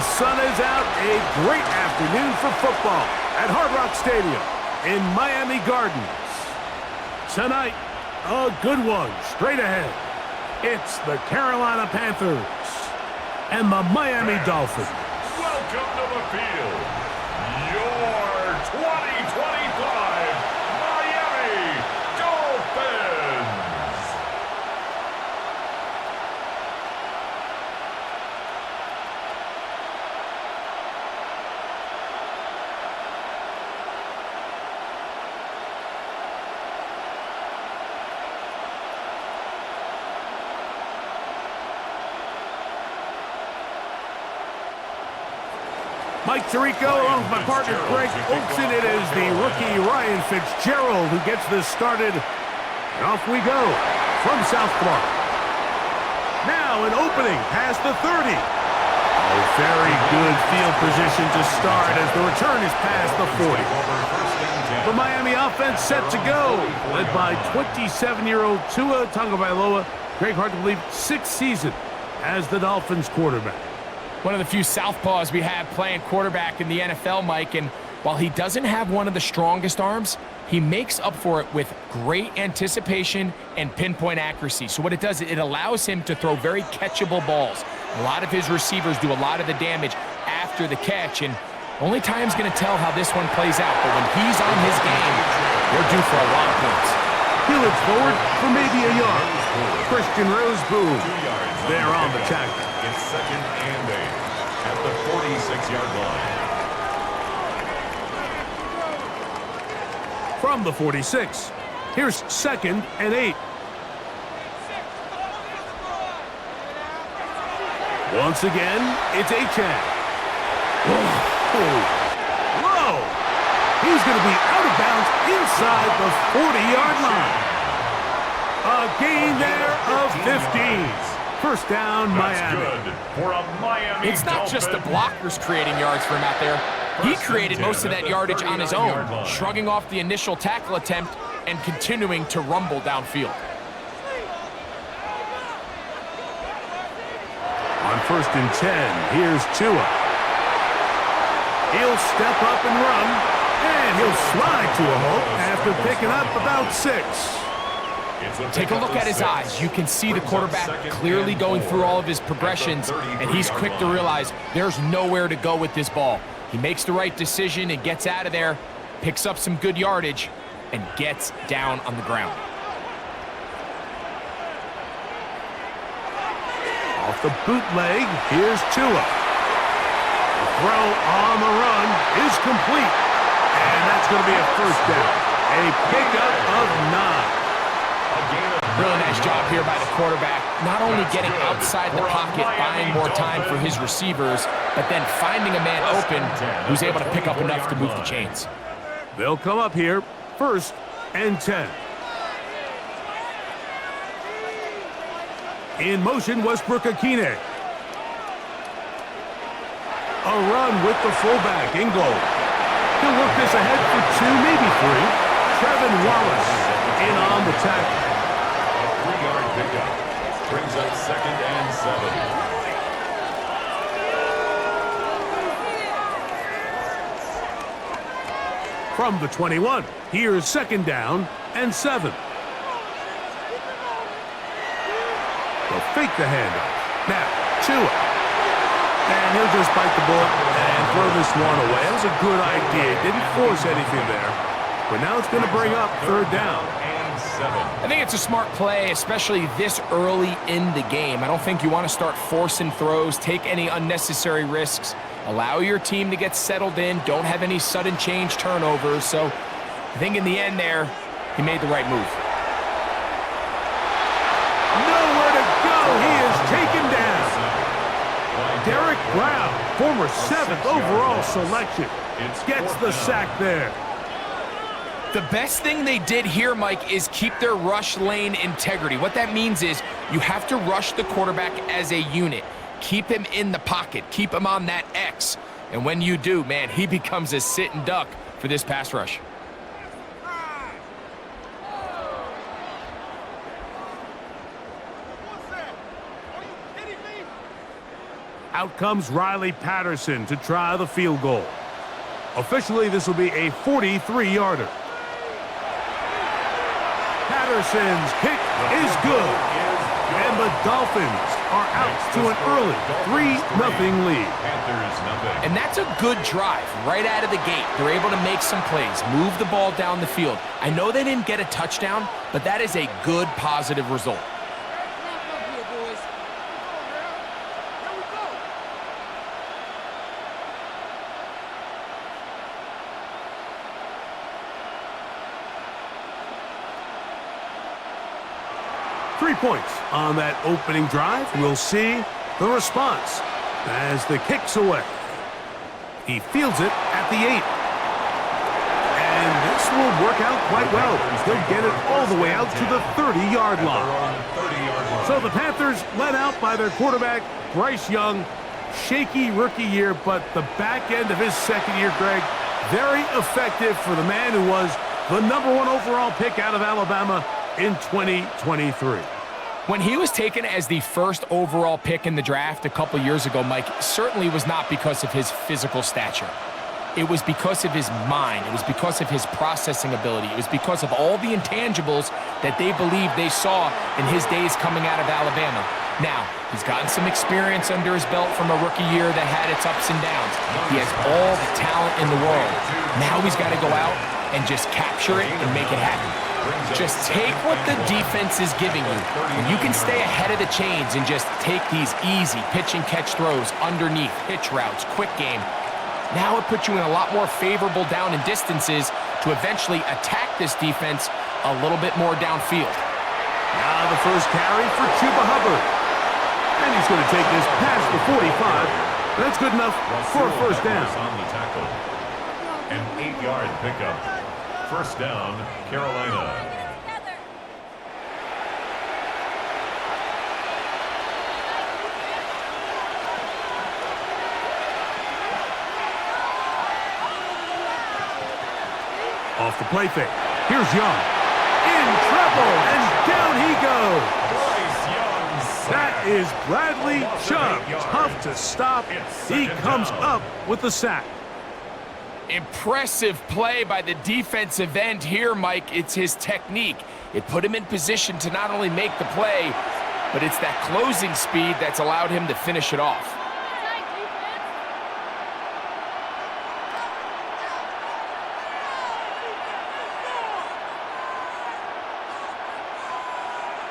sun is out. A great afternoon for football at Hard Rock Stadium in Miami Gardens. Tonight, a good one straight ahead. It's the Carolina Panthers and the Miami Dolphins. Welcome to the field, your 2025 Miami Dolphins. Mike Tirico along with my partner Greg Olson. It is the rookie Ryan Fitzgerald who gets this started. And off we go from South Florida. Now an opening past the 30. A very good field position to start as the return is past the 40. The Miami offense set to go, led by 27-year-old Tua Tagovailoa. Greg, hard to believe, 6th season as the Dolphins quarterback. One of the few southpaws we have playing quarterback in the NFL, Mike, and while he doesn't have one of the strongest arms, he makes up for it with great anticipation and pinpoint accuracy. So what it does, it allows him to throw very catchable balls. A lot of his receivers do a lot of the damage after the catch, and only time's going to tell how this one plays out. But when he's on his game, they're due for a lot of points. He looks forward for maybe a yard. Christian Roseboom there on the tackle. It's 2nd and 8 at the 46-yard line. From the 46, here's 2nd and 8. Once again, it's Achane. Whoa! He's going to be out of bounds inside the 40-yard line. A gain there of 15. First down, Miami. Good for a Miami It's not just the blockers creating yards for him out there. He created most of that yardage on his own, shrugging off the initial tackle attempt and continuing to rumble downfield. On 1st and 10, here's Tua. He'll step up and run, and he'll slide to a halt after picking up about 6. Take a look at his eyes. You can see the quarterback clearly going through all of his progressions, and he's quick to realize there's nowhere to go with this ball. He makes the right decision and gets out of there, picks up some good yardage, and gets down on the ground. Off the bootleg, here's Tua. The throw on the run is complete, and that's going to be a first down. A pickup of 9. Really nice job here by the quarterback, not only getting outside the pocket, buying more time for his receivers, but then finding a man open who's able to pick up enough to move the chains. They'll come up here, 1st and 10. In motion, Westbrook-Akine. A run with the fullback in goal. He'll work this ahead for 2, maybe 3. Trevin Wallace in on the tackle. Pickup brings up 2nd and 7. From the 21, here's 2nd down and 7. They'll fake the handoff. Now, Tua. And he'll just bite the bullet and throw this one away. That was a good idea. Didn't force anything there. But now it's going to bring up 3rd down. I think it's a smart play, especially this early in the game. I don't think you want to start forcing throws, take any unnecessary risks. Allow your team to get settled in. Don't have any sudden change turnovers. So I think in the end there, he made the right move. Nowhere to go. He is taken down. Derek Brown, former 7th overall selection, gets the sack there. The best thing they did here, Mike, is keep their rush lane integrity. What that means is you have to rush the quarterback as a unit. Keep him in the pocket. Keep him on that X. And when you do, man, he becomes a sit and duck for this pass rush. Out comes Riley Patterson to try the field goal. Officially, this will be a 43-yarder. Patterson's kick is good. And the Dolphins are out to an early 3-0 lead. And that's a good drive right out of the gate. They're able to make some plays, move the ball down the field. I know they didn't get a touchdown, but that is a good, positive result. 3 points on that opening drive. We'll see the response as the kick's away. He fields it at the 8. And this will work out quite well. He'll get it all the way out to the 30-yard line. So the Panthers led out by their quarterback, Bryce Young. Shaky rookie year, but the back end of his second year, Greg, very effective for the man who was the #1 overall pick out of Alabama in 2023. When he was taken as the first overall pick in the draft a couple years ago, Mike, certainly was not because of his physical stature. It was because of his mind. It was because of his processing ability. It was because of all the intangibles that they believed they saw in his days coming out of Alabama. Now, he's gotten some experience under his belt from a rookie year that had its ups and downs. He has all the talent in the world. Now he's got to go out and just capture it and make it happen. Just take what the defense is giving you, and you can stay ahead of the chains and just take these easy pitch and catch throws underneath, hitch routes, quick game. Now it puts you in a lot more favorable down and distances to eventually attack this defense a little bit more downfield. Now the first carry for Chuba Hubbard. And he's going to take this past the 45. That's good enough for a first down. On the tackle. An 8-yard pickup. First down, Carolina. Off the play fake. Here's Young. In trouble, and down he goes. That is Bradley Chubb. Tough to stop. He comes up with the sack. Impressive play by the defensive end here, Mike. It's his technique. It put him in position to not only make the play, but it's that closing speed that's allowed him to finish it off.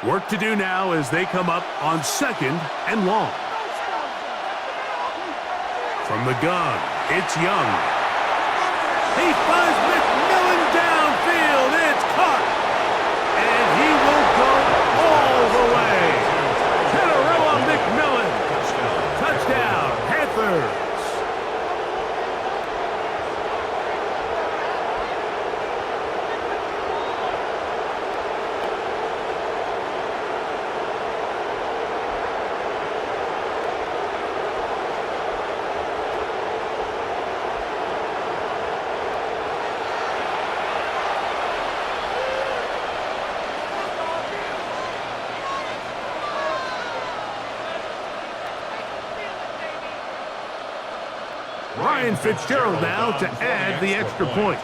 Work to do now as they come up on 2nd and long. From the gun, it's Young. He finds McMillan downfield. It's caught. And he will go all the way. Kenarella McMillan. Touchdown, Panthers. Ryan Fitzgerald now to add the extra point.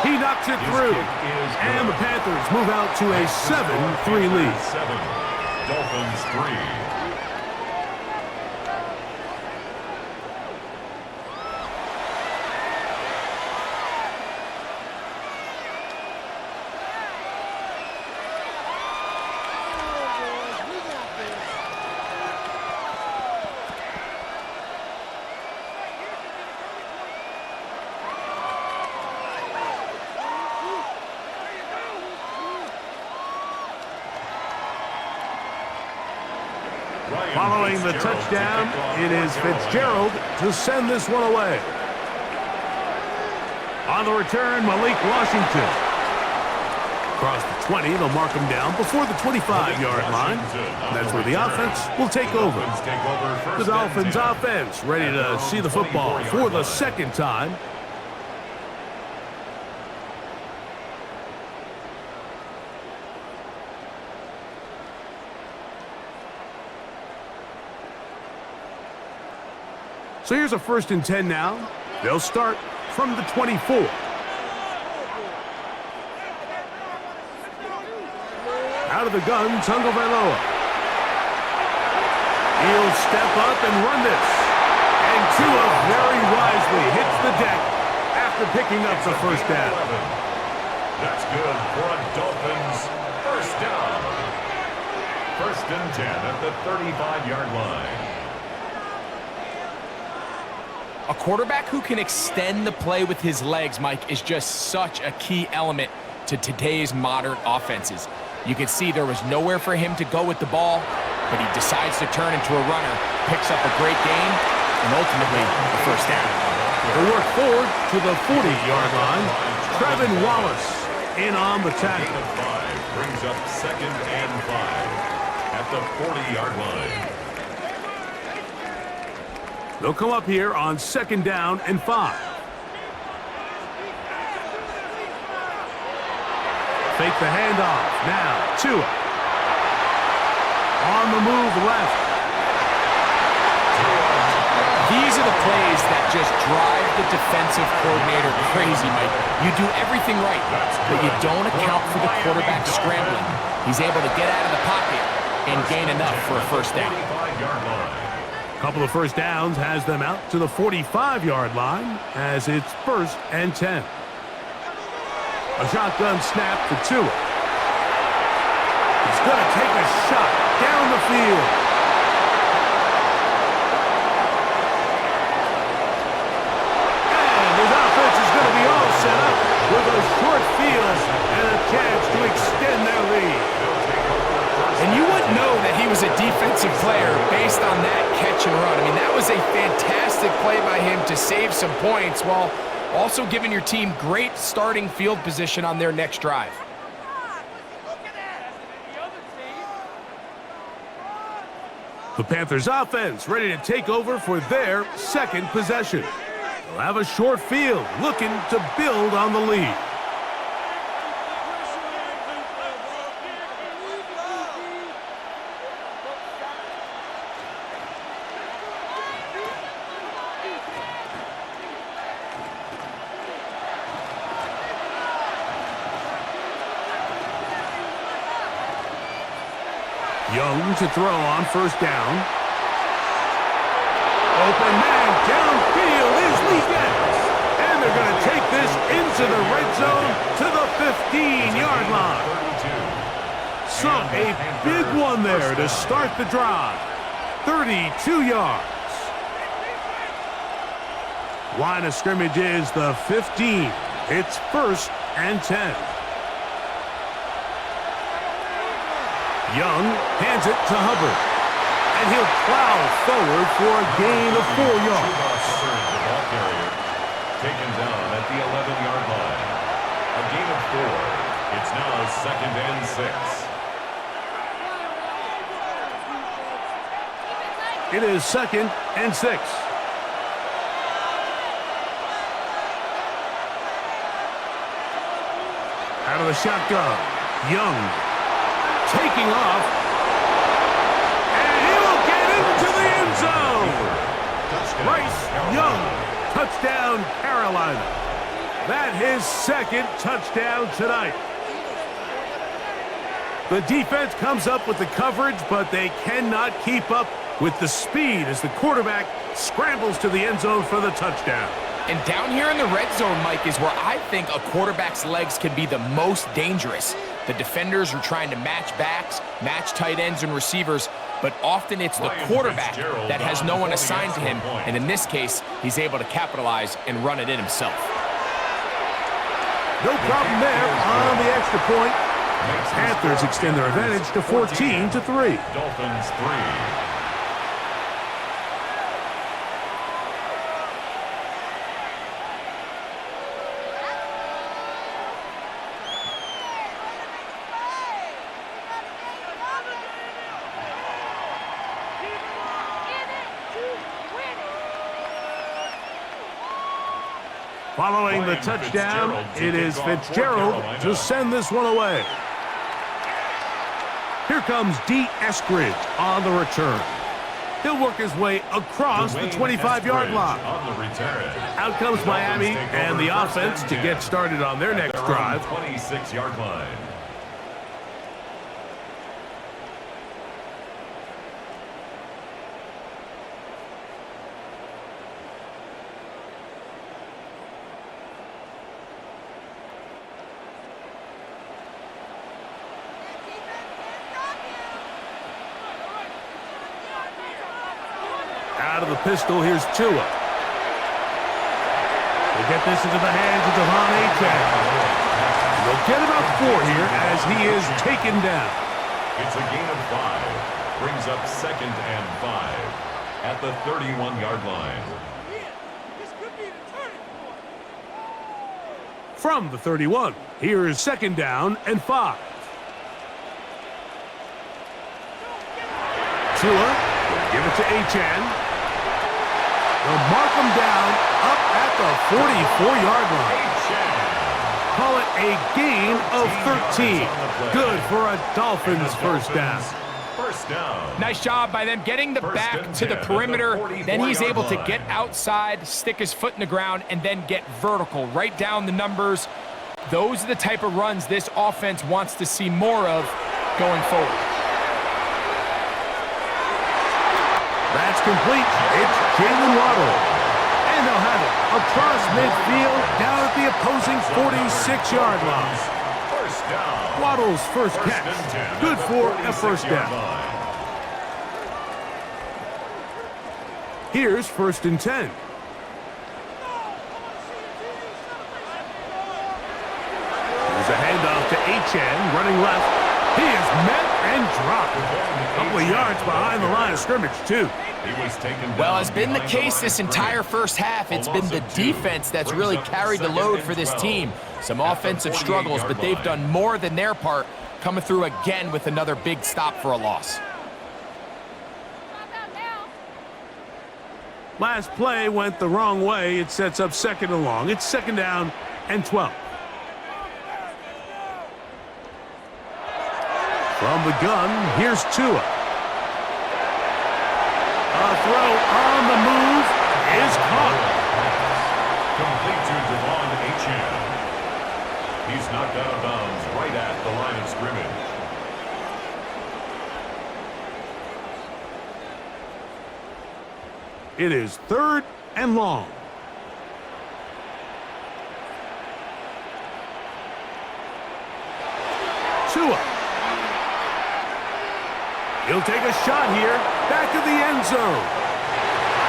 He knocks it through. And the Panthers move out to a 7-3 lead. 7, Dolphins 3. Following the touchdown, it is Fitzgerald to send this one away. On the return, Malik Washington. Across the 20, they'll mark him down before the 25-yard line. That's where the offense will take over. The Dolphins offense ready to see the football for the second time. So here's a 1st and 10 now. They'll start from the 24. Out of the gun, Tagovailoa. He'll step up and run this. And Tua very wisely hits the deck after picking up the first down. That's good for a Dolphins first down. 1st and 10 at the 35-yard line. A quarterback who can extend the play with his legs, Mike, is just such a key element to today's modern offenses. You can see there was nowhere for him to go with the ball, but he decides to turn into a runner, picks up a great gain, and ultimately the first down. They work forward to the 40-yard line. Trevin Wallace in on the tackle. Gain of 5 brings up 2nd and 5 at the 40-yard line. They'll come up here on 2nd down and 5. Fake the handoff. Now, Tua. On the move left. These are the plays that just drive the defensive coordinator crazy, Mike. You do everything right, but you don't account for the quarterback scrambling. He's able to get out of the pocket and gain enough for a first down. Couple of first downs has them out to the 45-yard line as it's 1st and 10. A shotgun snap for Tua. He's going to take a shot down the field. And his offense is going to be all set up with a short field and a chance to extend their lead. And you wouldn't know that he was a defensive player based on that catch and run. I mean, that was a fantastic play by him to save some points while also giving your team great starting field position on their next drive. The Panthers offense ready to take over for their 2nd possession. They'll have a short field looking to build on the lead. Young to throw on 1st down. Open man downfield is Lee Getz. And they're going to take this into the red zone to the 15-yard line. So a big one there to start the drive. 32 yards. Line of scrimmage is the 15. It's 1st and 10. Young hands it to Hubbard, and he'll plow forward for a gain of 4 yards. The ball carrier taken down at the 11-yard line. A gain of 4. It's now 2nd and 6. It is 2nd and 6. Out of the shotgun, Young. Taking off, and he'll get into the end zone. Bryce Young, touchdown Carolina. That his 2nd touchdown tonight. The defense comes up with the coverage, but they cannot keep up with the speed as the quarterback scrambles to the end zone for the touchdown. And down here in the red zone, Mike, is where I think a quarterback's legs can be the most dangerous. The defenders are trying to match backs, match tight ends and receivers, but often it's the quarterback that has no one assigned to him, and in this case, he's able to capitalize and run it in himself. No problem there on the extra point. Panthers extend their advantage to 14-3. Dolphins 3. Following the touchdown, it is Fitzgerald to send this one away. Here comes D. Eskridge on the return. He'll work his way across the 25-yard line. On the return. Out comes Miami and the offense to get started on their next drive. 26-yard line. Out of the pistol, here's Tua. They get this into the hands of Devon Achane. They'll get about 4 here as he is taken down. It's a gain of 5. Brings up 2nd and 5 at the 31-yard line. From the 31, here is 2nd down and 5. Tua will give it to Achane. They'll mark him down up at the 44-yard line. Call it a gain of 13. Good for a Dolphins first down. First down. Nice job by them getting the back to the perimeter. Then he's able to get outside, stick his foot in the ground, and then get vertical. Right down the numbers. Those are the type of runs this offense wants to see more of going forward. That's complete. It's Jalen Waddle. And they'll have it across midfield down at the opposing 46-yard line. First down. Waddle's first catch. Good for a first down. Here's 1st and 10. There's a handoff to Achane running left. He is met and dropped. A couple of yards behind the line of scrimmage, too. He was taken down. Well, has been the case this entire first half. It's been the defense that's really carried the load for this team. Some offensive struggles, but they've done more than their part, coming through again with another big stop for a loss. Last play went the wrong way. It sets up 2nd and long. It's 2nd down and 12. From the gun, here's Tua. A throw on the move is caught. Complete to Devon Achane. He's knocked out of bounds right at the line of scrimmage. It is 3rd and long. Tua. He'll take a shot here, back to the end zone.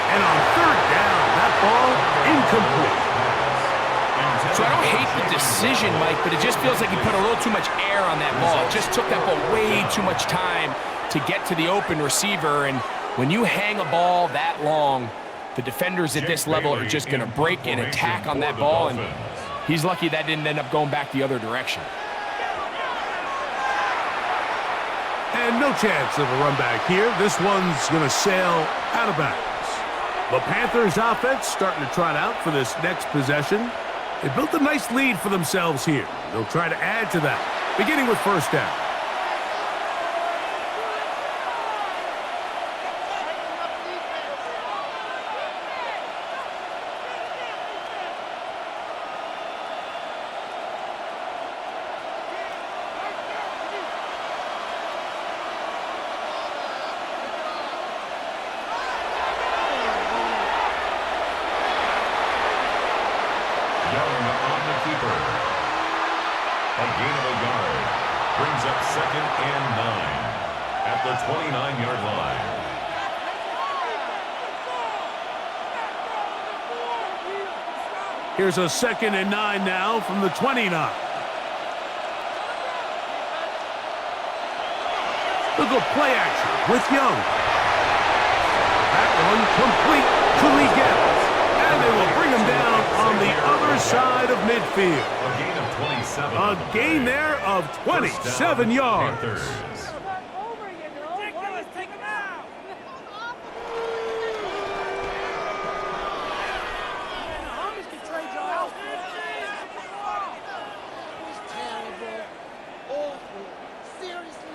And on 3rd down, that ball incomplete. So I don't hate the decision, Mike, but it just feels like he put a little too much air on that ball. It just took that ball way too much time to get to the open receiver. And when you hang a ball that long, the defenders at this level are just going to break and attack on that ball. And he's lucky that didn't end up going back the other direction. And no chance of a run back here. This one's going to sail out of bounds. The Panthers offense starting to trot out for this next possession. They built a nice lead for themselves here. They'll try to add to that, beginning with 1st down. A gain of a yard. Brings up 2nd and 9 at the 29-yard line. Here's a 2nd and 9 now from the 29. Look at play action with Young. That one complete to Lee Gibbs. And they will bring him down on the other side of midfield. A gain of 27. A gain there of 27 yards. Panthers.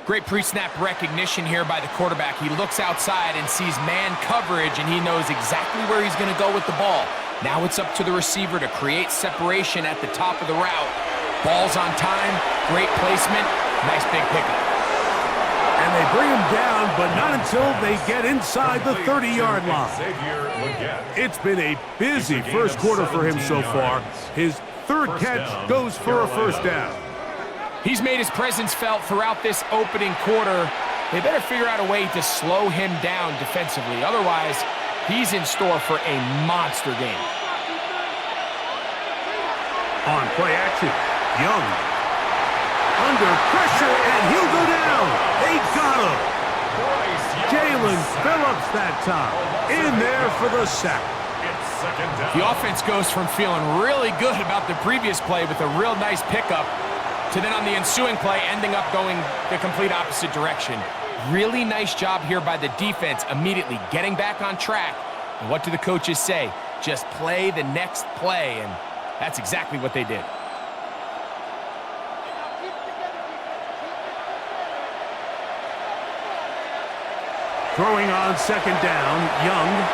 Great pre-snap recognition here by the quarterback. He looks outside and sees man coverage, and he knows exactly where he's going to go with the ball. Now it's up to the receiver to create separation at the top of the route. Ball's on time, great placement, nice big pickup. And they bring him down, but not until they get inside the 30-yard line. It's been a busy first quarter for him so far. His third catch goes for a first down. He's made his presence felt throughout this opening quarter. They better figure out a way to slow him down defensively. Otherwise, he's in store for a monster game. On play action, Young. Under pressure, and he'll go down. They got him. Jalen Phillips that time. In there for the sack. The offense goes from feeling really good about the previous play with a real nice pickup to then on the ensuing play ending up going the complete opposite direction. Really nice job here by the defense, immediately getting back on track. And what do the coaches say? Just play the next play, and that's exactly what they did. Throwing on second down, Young.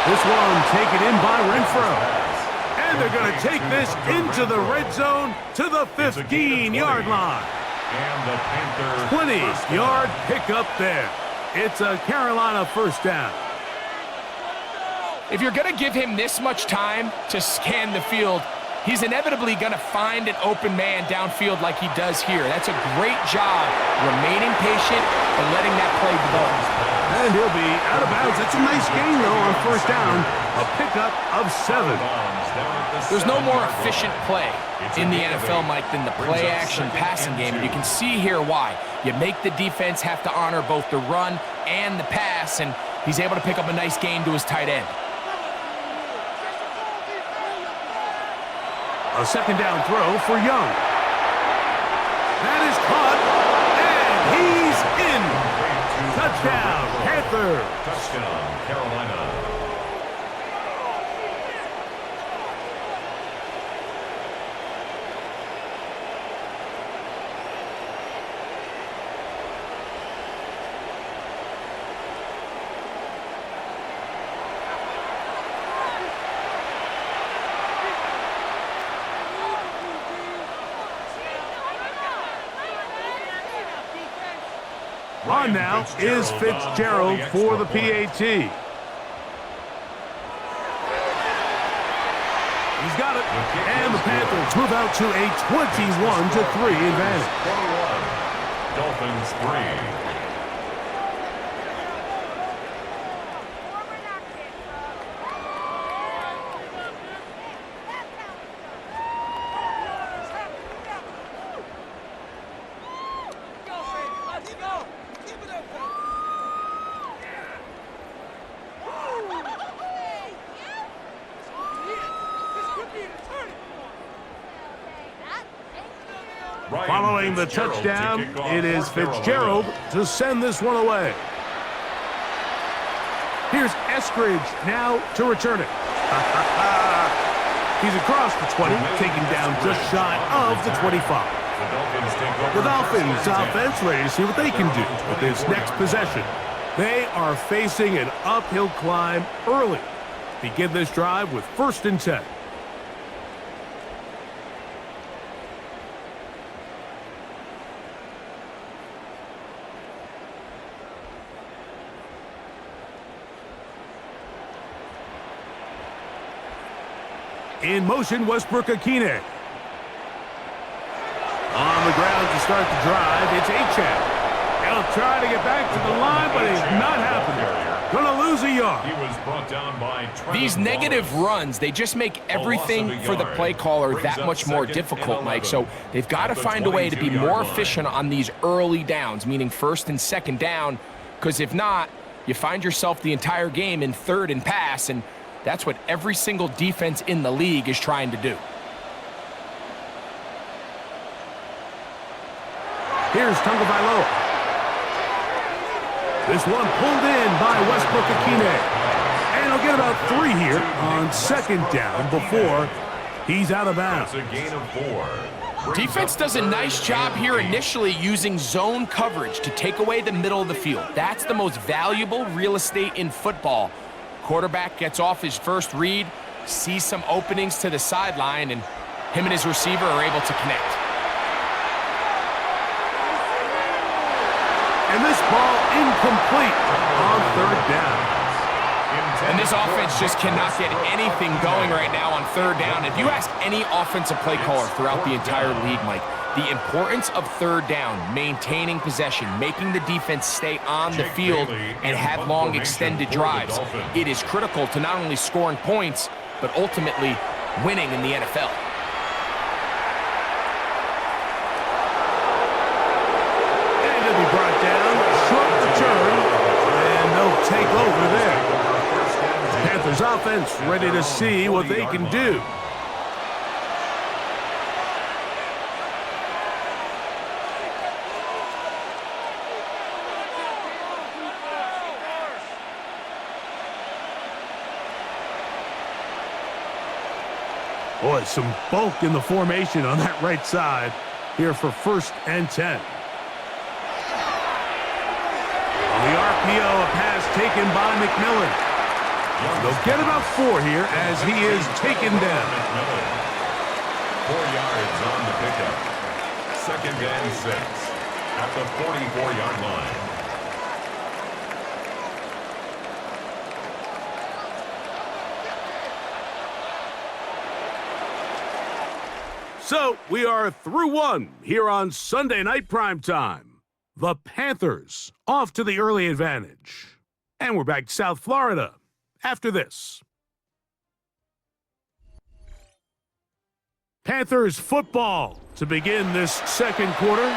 This one taken in by Renfro. And they're going to take this into the red zone to the 15-yard line. And the Panthers 20-yard pickup there. It's a Carolina first down. If you're going to give him this much time to scan the field, he's inevitably going to find an open man downfield like he does here. That's a great job remaining patient and letting that play develop. And he'll be out of bounds. It's a nice gain, though, on first down. A pickup of 7. There's no more efficient play in the NFL, Mike, than the play-action passing game. And you can see here why. You make the defense have to honor both the run and the pass, and he's able to pick up a nice gain to his tight end. A second down throw for Young. That is caught, and he's in. Touchdown, Panthers. Touchdown, Carolina. On now is Fitzgerald for the PAT. He's got it. And the Panthers move out to a 21-3 advantage. 21. Dolphins 3. Following the touchdown, it is Fitzgerald to send this one away. Here's Eskridge now to return it. He's across the 20, taken down just shy of the 25. The Dolphins offense ready to see what they can do with this next possession. They are facing an uphill climb early. Begin this drive with 1st and 10. In motion, Westbrook-Akine. On the ground to start the drive, it's Achane. He'll try to get back to the line, but it's not happening. Gonna lose a yard. He was brought down by These negative runs, they just make everything for the play caller that much more difficult, Mike. So they've got to find a way to be more efficient on these early downs, meaning 1st and 2nd down, because if not, you find yourself the entire game in 3rd and pass, and that's what every single defense in the league is trying to do. Here's Tagovailoa. This one pulled in by Westbrook-Akine. And he'll get about 3 here on 2nd down before he's out of bounds. That's a gain of 4. Defense does a nice job here initially using zone coverage to take away the middle of the field. That's the most valuable real estate in football. Quarterback gets off his first read, sees some openings to the sideline, and him and his receiver are able to connect. And this ball incomplete on third down. And this offense just cannot get anything going right now on third down. If you ask any offensive play caller throughout the entire league, Mike, the importance of third down, maintaining possession, making the defense stay on the field and have long extended drives, it is critical to not only scoring points, but ultimately winning in the NFL. And it'll be brought down, short return, and they'll take over there. Panthers offense ready to see what they can do. Boy, some bulk in the formation on that right side here for 1st and 10. On the RPO, a pass taken by McMillan. They'll get about 4 here as he is taken down. 4 yards on the pickup. 2nd and 6 at the 44-yard line. So we are through one here on Sunday Night Primetime. The Panthers off to the early advantage. And we're back to South Florida after this. Panthers football to begin this second quarter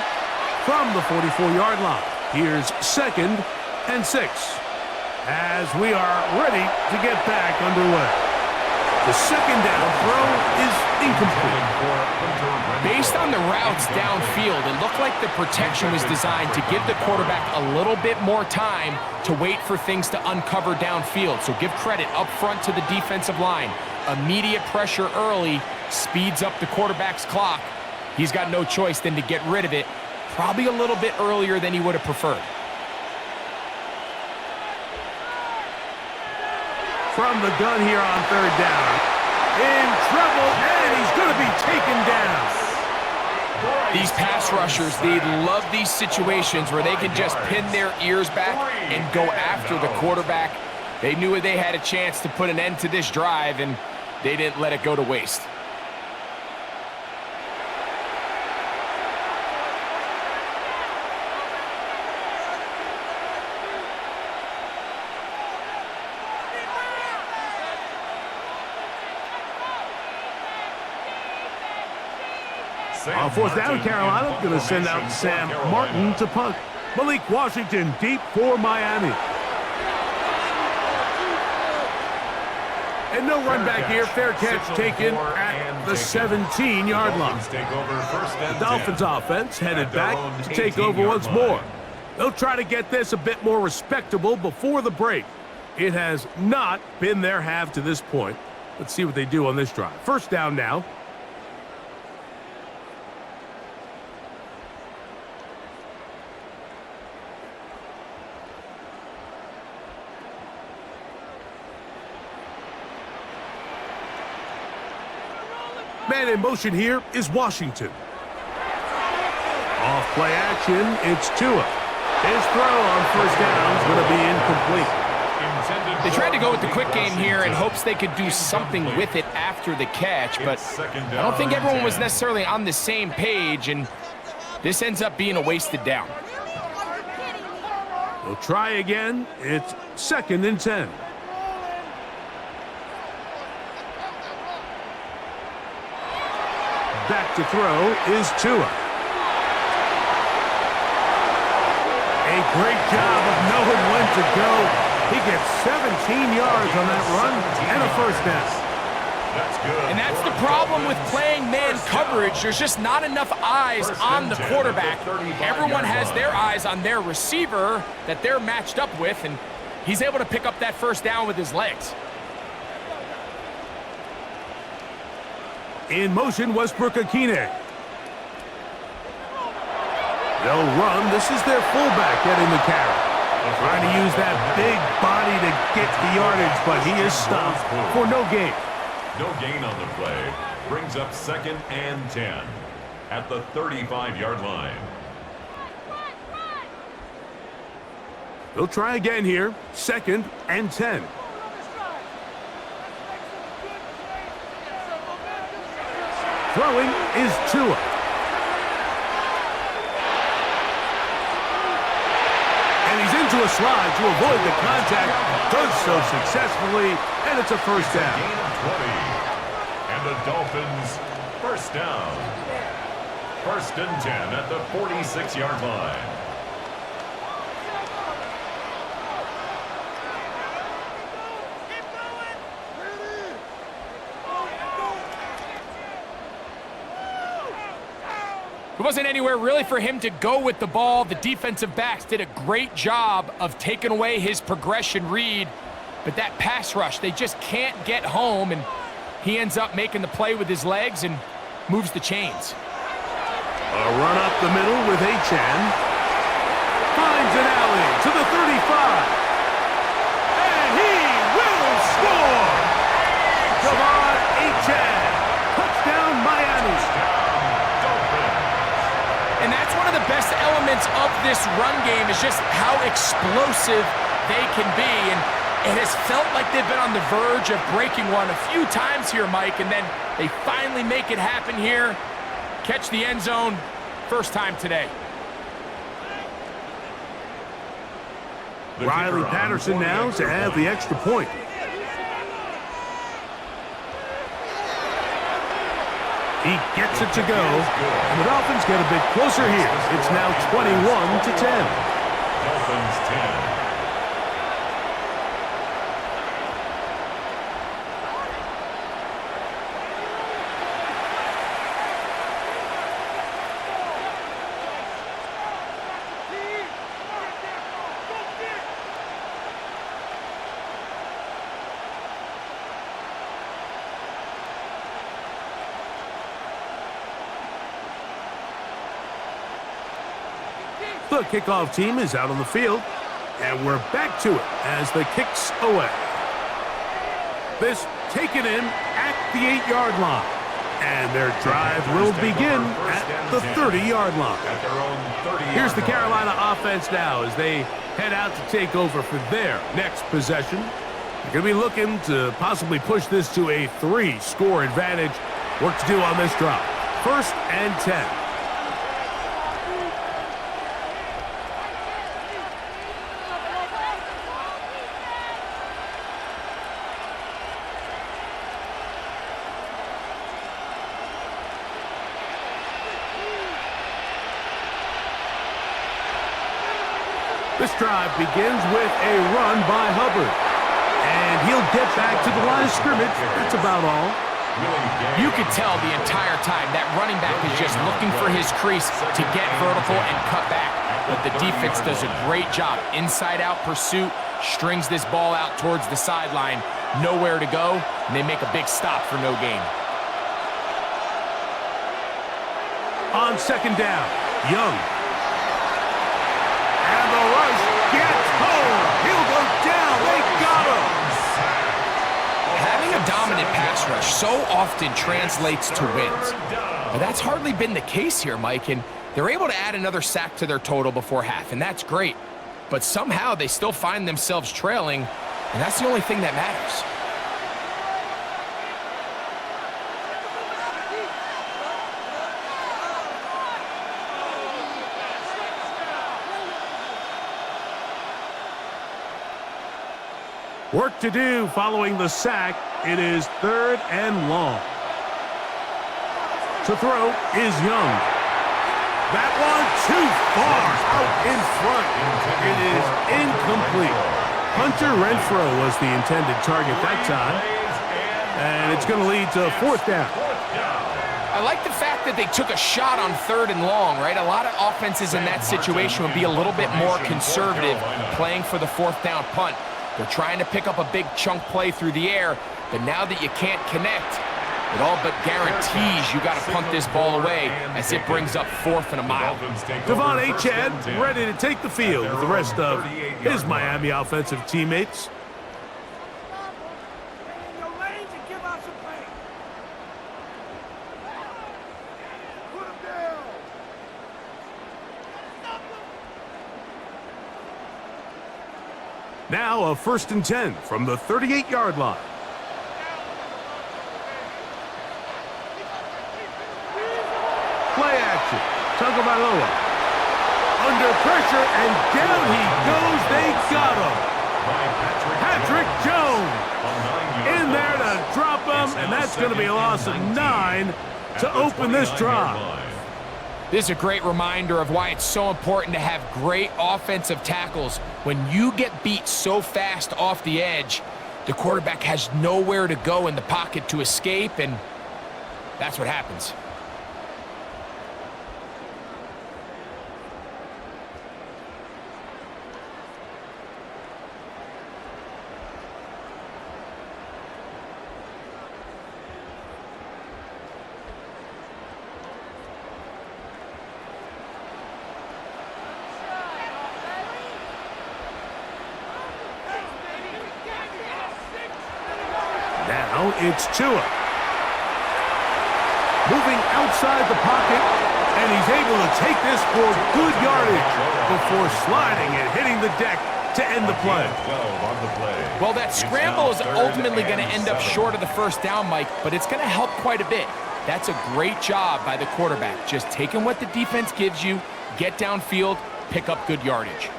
from the 44-yard line. Here's 2nd and 6 as we are ready to get back underway. The second down throw is incomplete. Based on the routes downfield, it looked like the protection was designed to give the quarterback a little bit more time to wait for things to uncover downfield. So give credit up front to the defensive line. Immediate pressure early speeds up the quarterback's clock. He's got no choice than to get rid of it, probably a little bit earlier than he would have preferred. From the gun here on third down. In trouble, and he's going to be taken down. These pass rushers, they love these situations where they can just pin their ears back and go after the quarterback. They knew they had a chance to put an end to this drive, and they didn't let it go to waste. On 4th down, Carolina going to send out Sam Martin to punt. Malik Washington deep for Miami. And no run back here. Fair catch taken at the 17-yard line. The Dolphins offense headed back to take over once more. They'll try to get this a bit more respectable before the break. It has not been their half to this point. Let's see what they do on this drive. 1st down now. Man in motion here is Washington. Off play action, it's Tua. His throw on 1st down is going to be incomplete. They tried to go with the quick game here in hopes they could do something with it after the catch, but I don't think everyone was necessarily on the same page, and this ends up being a wasted down. They'll try again. It's 2nd and 10. Back to throw is Tua. A great job of knowing when to go. He gets 17 yards on that run and a 1st down. That's good. And that's the problem with playing man coverage. There's just not enough eyes on the quarterback. Everyone has their eyes on their receiver that they're matched up with, and he's able to pick up that 1st down with his legs. In motion, Westbrook-Akine. They'll run. This is their fullback getting the carry. Trying to use that big body to get the yardage, but he is stopped for no gain. No gain on the play. Brings up 2nd and 10 at the 35-yard line. They'll try again here. 2nd and 10. Throwing is Tua. And he's into a slide to avoid the contact. Does so successfully, and it's a first down. Gain of 20. And the Dolphins, first down. 1st and 10 at the 46-yard line. It wasn't anywhere really for him to go with the ball. The defensive backs did a great job of taking away his progression read. But that pass rush, they just can't get home, and he ends up making the play with his legs and moves the chains. A run up the middle with Achan. Finds an alley to the 35. And he will score! Javon Achan. Touchdown, Miami. And that's one of the best elements of this run game is just how explosive they can be. And it has felt like they've been on the verge of breaking one a few times here, Mike, and then they finally make it happen here. Catch the end zone, first time today. Riley Patterson now to add the extra point. He gets it to go, and the Dolphins get a bit closer here. It's now 21-10. Dolphins 10. The kickoff team is out on the field, and we're back to it as the kick's away. This taken in at the 8-yard line, and their drive will begin at the 30-yard line. Here's the Carolina offense now as they head out to take over for their next possession. They're going to be looking to possibly push this to a 3-score advantage. Work to do on this drive. 1st and 10. This drive begins with a run by Hubbard. And he'll get back to the line of scrimmage. That's about all. You could tell the entire time that running back is just looking for his crease to get vertical and cut back. But the defense does a great job. Inside-out pursuit, strings this ball out towards the sideline. Nowhere to go, and they make a big stop for no gain. On 2nd down, Young. And the rush gets home. He'll go down. They got him. Having a dominant pass rush so often translates to wins. But that's hardly been the case here, Mike, and they're able to add another sack to their total before half, and that's great. But somehow they still find themselves trailing, and that's the only thing that matters. Work to do following the sack. It is 3rd and long. To throw is Young. That one too far out in front. It is incomplete. Hunter Renfrow was the intended target that time. And it's going to lead to 4th down. I like the fact that they took a shot on 3rd and long, right? A lot of offenses in that situation would be a little bit more conservative playing for the 4th down punt. They're trying to pick up a big chunk play through the air, but now that you can't connect, It all but guarantees you got to punt this ball away as it brings up 4th and a mile. Devon Achane ready to take the field with the rest of his Miami offensive teammates. Now a 1st and 10 from the 38-yard line. Play action. Tagovailoa under pressure, and down he goes. They got him. Patrick Jones in there to drop him, and that's going to be a loss of 9 to open this drive. This is a great reminder of why it's so important to have great offensive tackles. When you get beat so fast off the edge, the quarterback has nowhere to go in the pocket to escape, and that's what happens. Now it's Tua. Moving outside the pocket, and he's able to take this for good yardage before sliding and hitting the deck to end the play. Well, that scramble is ultimately going to end up short of the first down, Mike, but it's going to help quite a bit. That's a great job by the quarterback, just taking what the defense gives you, get downfield, pick up good yardage.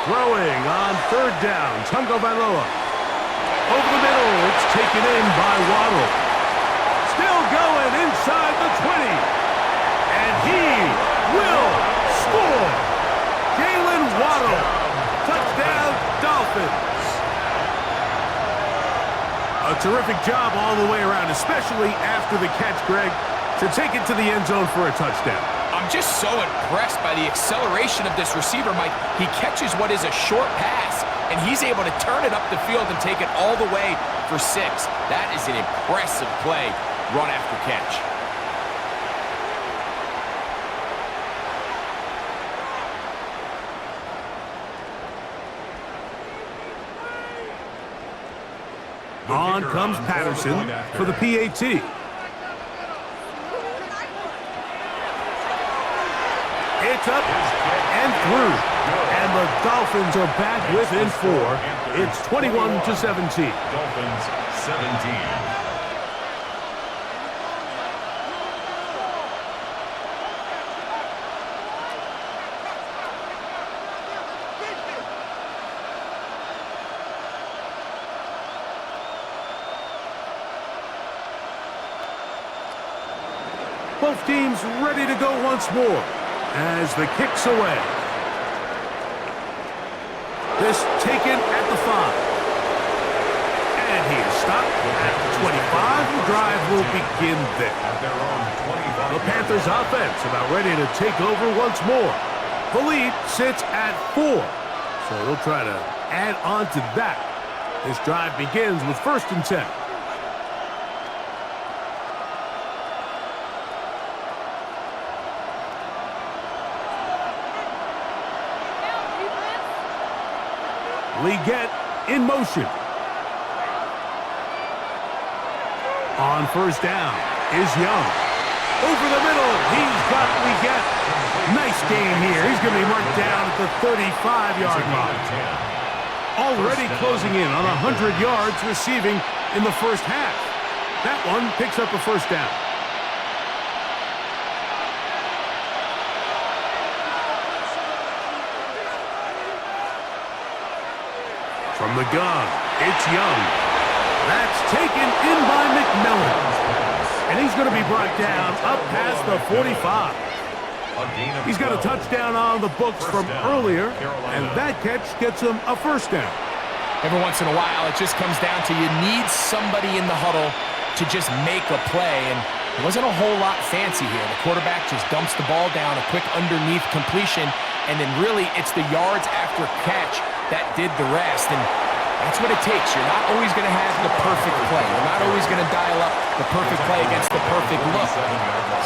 Throwing on 3rd down, Tagovailoa. Over the middle, it's taken in by Waddle. Still going inside the 20. And he will score. Jalen Waddle. Touchdown, Dolphins. A terrific job all the way around, especially after the catch, Greg, to take it to the end zone for a touchdown. I'm just so impressed by the acceleration of this receiver, Mike. He catches what is a short pass, and he's able to turn it up the field and take it all the way for 6. That is an impressive play, run after catch. On comes Patterson for the PAT. It's up and through. And the Dolphins are back within 4. It's 21-17. Dolphins 17. Both teams ready to go once more as the kick's away. This taken at the 5. And he is stopped at the 25. The drive will begin there. The Panthers offense about ready to take over once more. The lead sits at 4. So they'll try to add on to that. This drive begins with 1st and 10. Leggett in motion. On 1st down is Young. Over the middle, he's got Leggett. Nice game here. He's going to be marked down at the 35-yard line. Already closing in on 100 yards receiving in the first half. That one picks up a 1st down. From the gun, it's Young. That's taken in by McMillan. And he's going to be brought down up past the 45. He's got a touchdown on the books from earlier, and that catch gets him a 1st down. Every once in a while, it just comes down to you need somebody in the huddle to just make a play, and there wasn't a whole lot fancy here. The quarterback just dumps the ball down, a quick underneath completion, and then really it's the yards after catch that did the rest. And That's what it takes. You're not always going to have the perfect play. You're not always going to dial up the perfect play against the perfect look.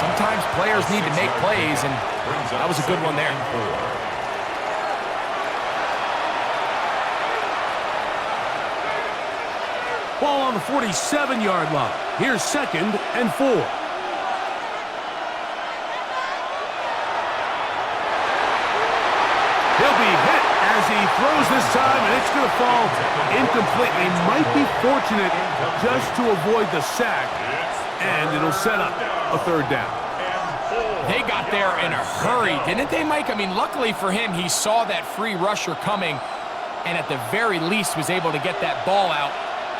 Sometimes players need to make plays, and that was a good one there. Ball on the 47-yard line. Here's 2nd and 4. He'll be hit as he throws this time, and it's going to fall incomplete. He might be fortunate just to avoid the sack, and it'll set up a 3rd down. They got there in a hurry, didn't they, Mike? I mean, luckily for him, he saw that free rusher coming, and at the very least was able to get that ball out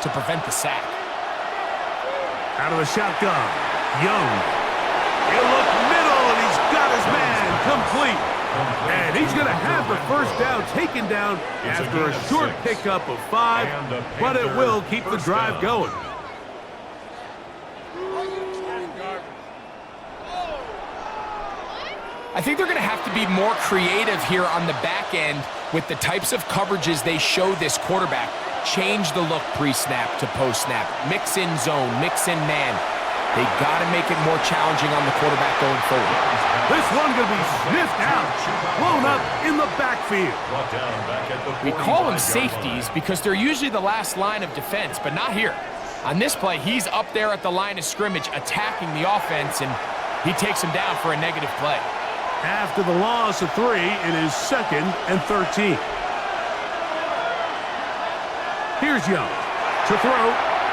to prevent the sack. Out of the shotgun, Young. He'll look middle, and he's got his man complete. And he's going to have the 1st down taken down after a short pickup of 5, but it will keep the drive going. I think they're going to have to be more creative here on the back end with the types of coverages they show this quarterback. Change the look pre-snap to post-snap. Mix in zone, mix in man. They got to make it more challenging on the quarterback going forward. This one going to be sniffed out, blown up in the backfield. We call them safeties because they're usually the last line of defense, but not here. On this play, he's up there at the line of scrimmage attacking the offense, and he takes him down for a negative play. After the loss of 3, it is 2nd and 13. Here's Young to throw.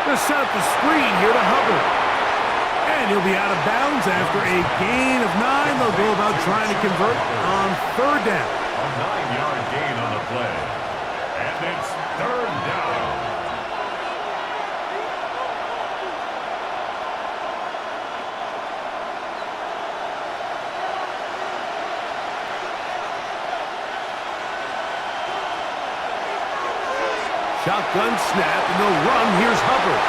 They'll set up the screen here to Hubbard. And he'll be out of bounds after a gain of 9. They'll go about trying to convert on 3rd down. A 9-yard gain on the play. And it's 3rd down. Shotgun snap, and they'll run. Here's Hubbard.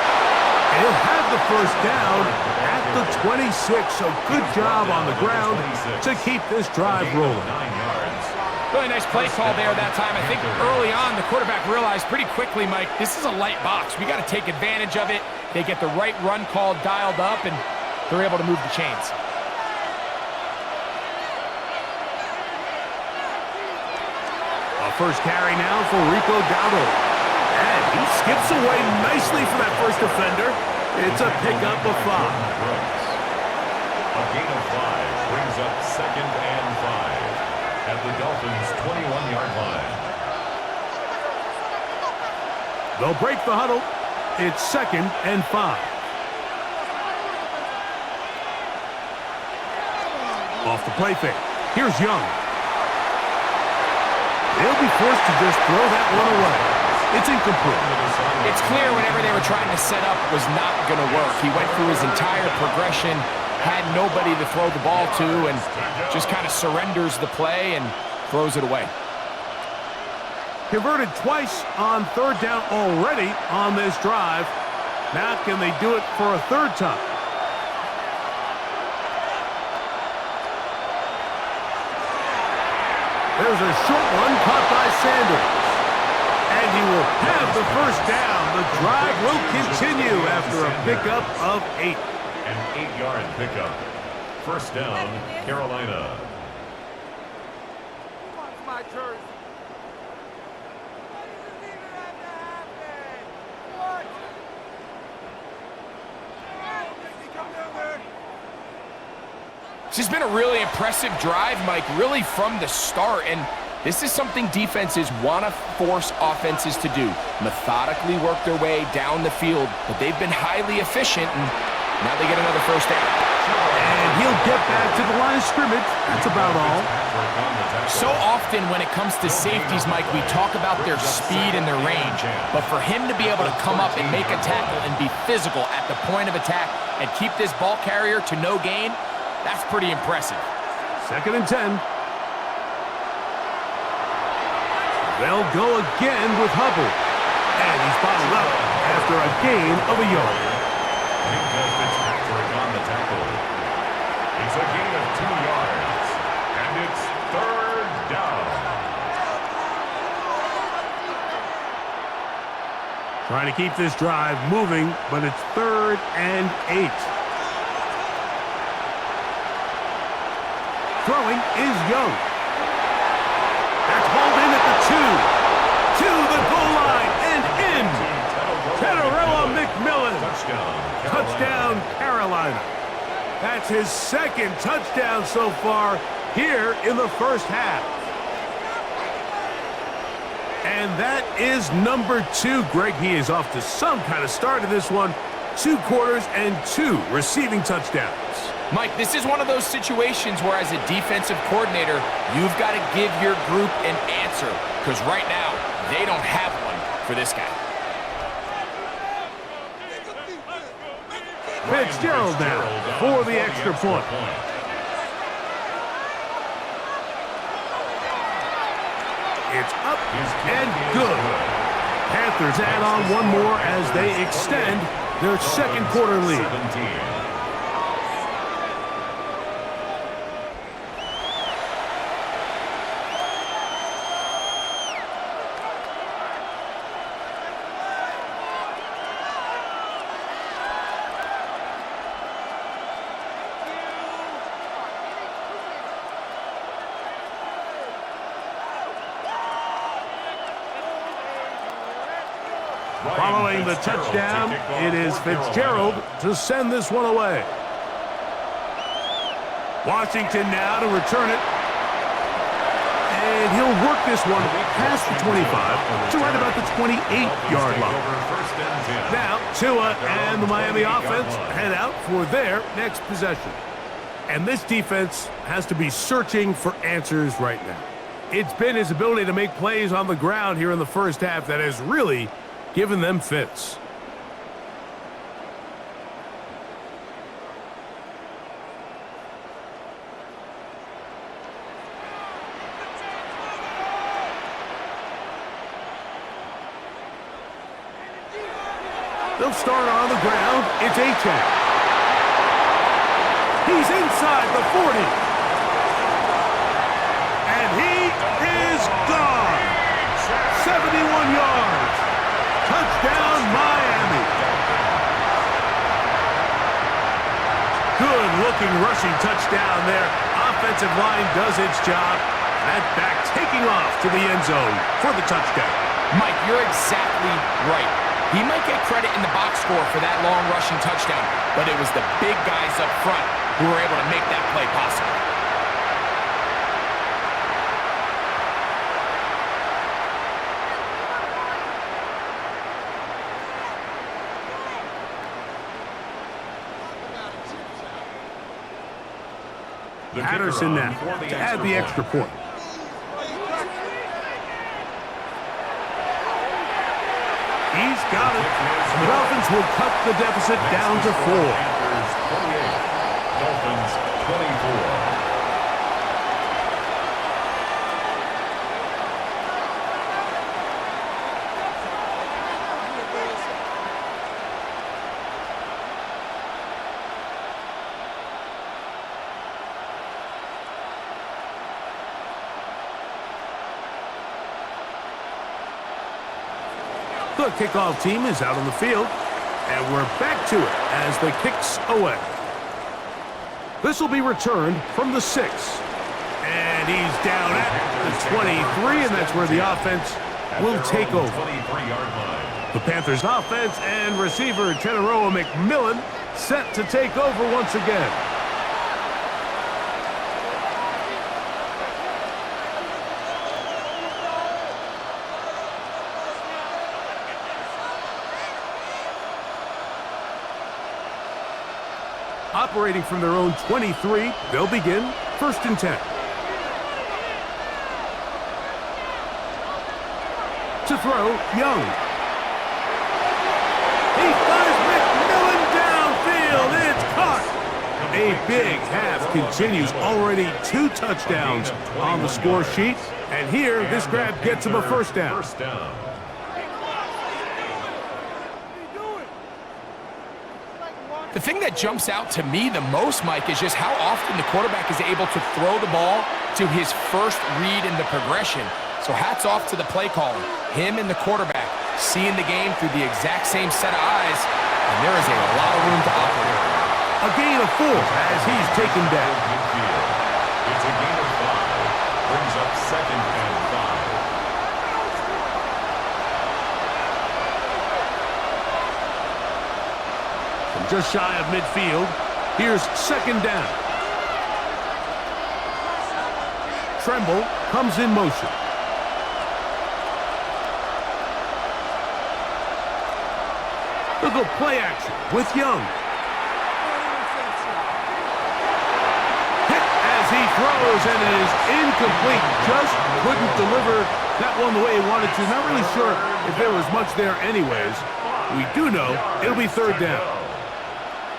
And he'll have the 1st down at the 26. So good job on the ground to keep this drive rolling. Really nice play call there that time. I think early on the quarterback realized pretty quickly, Mike, this is a light box. We got to take advantage of it. They get the right run call dialed up, and they're able to move the chains. A 1st carry now for Rico Dowdle. And he skips away nicely for that 1st defender. It's a pickup of 5. A gain of 5 brings up 2nd and 5 at the Dolphins' 21-yard line. They'll break the huddle. It's 2nd and 5. Off the play fake. Here's Young. They'll be forced to just throw that one away. It's incomplete. It's clear whatever they were trying to set up was not going to work. He went through his entire progression, had nobody to throw the ball to, and just kind of surrenders the play and throws it away. Converted twice on 3rd down already on this drive. Now can they do it for a 3rd time? There's a short one caught by Sanders. And he will have the 1st down. The drive will continue after a pickup of 8. An 8-yard pickup. 1st down, Carolina. My turn. This has been a really impressive drive, Mike, really from the start. And this is something defenses want to force offenses to do. Methodically work their way down the field, but they've been highly efficient, and now they get another 1st down. And he'll get back to the line of scrimmage. That's about all. So often when it comes to safeties, Mike, we talk about their speed and their range. But for him to be able to come up and make a tackle and be physical at the point of attack and keep this ball carrier to no gain, that's pretty impressive. 2nd and 10. They'll go again with Hubbard. And he's bottled up after a gain of a yard. Fitzpatrick on the tackle. It's a gain of 2 yards. And it's 3rd down. Trying to keep this drive moving, but it's 3rd and 8. Throwing is Young. That's hauled in at the 2. To the goal line and in. Tenorella McMillan. Touchdown, Carolina. That's his 2nd touchdown so far here in the first half. And that is number 2. Greg, he is off to some kind of start in this one. 2 quarters and 2 receiving touchdowns. Mike, this is one of those situations where as a defensive coordinator, you've got to give your group an answer. Because right now, they don't have one for this guy. Fitzgerald now for the extra point. It's up and good. Panthers add on one more as they extend their 2nd quarter lead. Following the touchdown, it is Fitzgerald to send this one away. Washington now to return it. And he'll work this one past the 25 to right about the 28-yard line. Now, Tua and the Miami offense head out for their next possession. And this defense has to be searching for answers right now. It's been his ability to make plays on the ground here in the first half that has really given them fits. They'll start on the ground. It's Achane. He's inside the 40. And he is gone. 71 yards. Touchdown, Miami. Good-looking rushing touchdown there. Offensive line does its job. That back taking off to the end zone for the touchdown. Mike, you're exactly right. He might get credit in the box score for that long rushing touchdown, but it was the big guys up front who were able to make that play possible. Patterson now to add the extra point. He's got it. The Dolphins will cut the deficit down to 4. Dolphins 24. The kickoff team is out on the field, and we're back to it as the kick's away. This will be returned from the 6. And he's down at the 23, and that's where the offense will take over. The Panthers offense and receiver Tenorella McMillan set to take over once again. Operating from their own 23, they'll begin 1st and 10. To throw, Young. He finds McMillan downfield. It's caught. A big half continues. Already 2 touchdowns on the score sheet. And here, this grab gets him a first down. The thing that jumps out to me the most, Mike, is just how often the quarterback is able to throw the ball to his first read in the progression. So hats off to the play caller, him and the quarterback, seeing the game through the exact same set of eyes, and there is a lot of room to operate. A gain of 4 as he's taken down. It's a gain of 5. Brings up 2nd and 5. From just shy of midfield, here's 2nd down. Tremble comes in motion. They'll go play action with Young. Hit as he throws, and it is incomplete. Just couldn't deliver that one the way he wanted to. Not really sure if there was much there anyways. We do know it'll be 3rd down.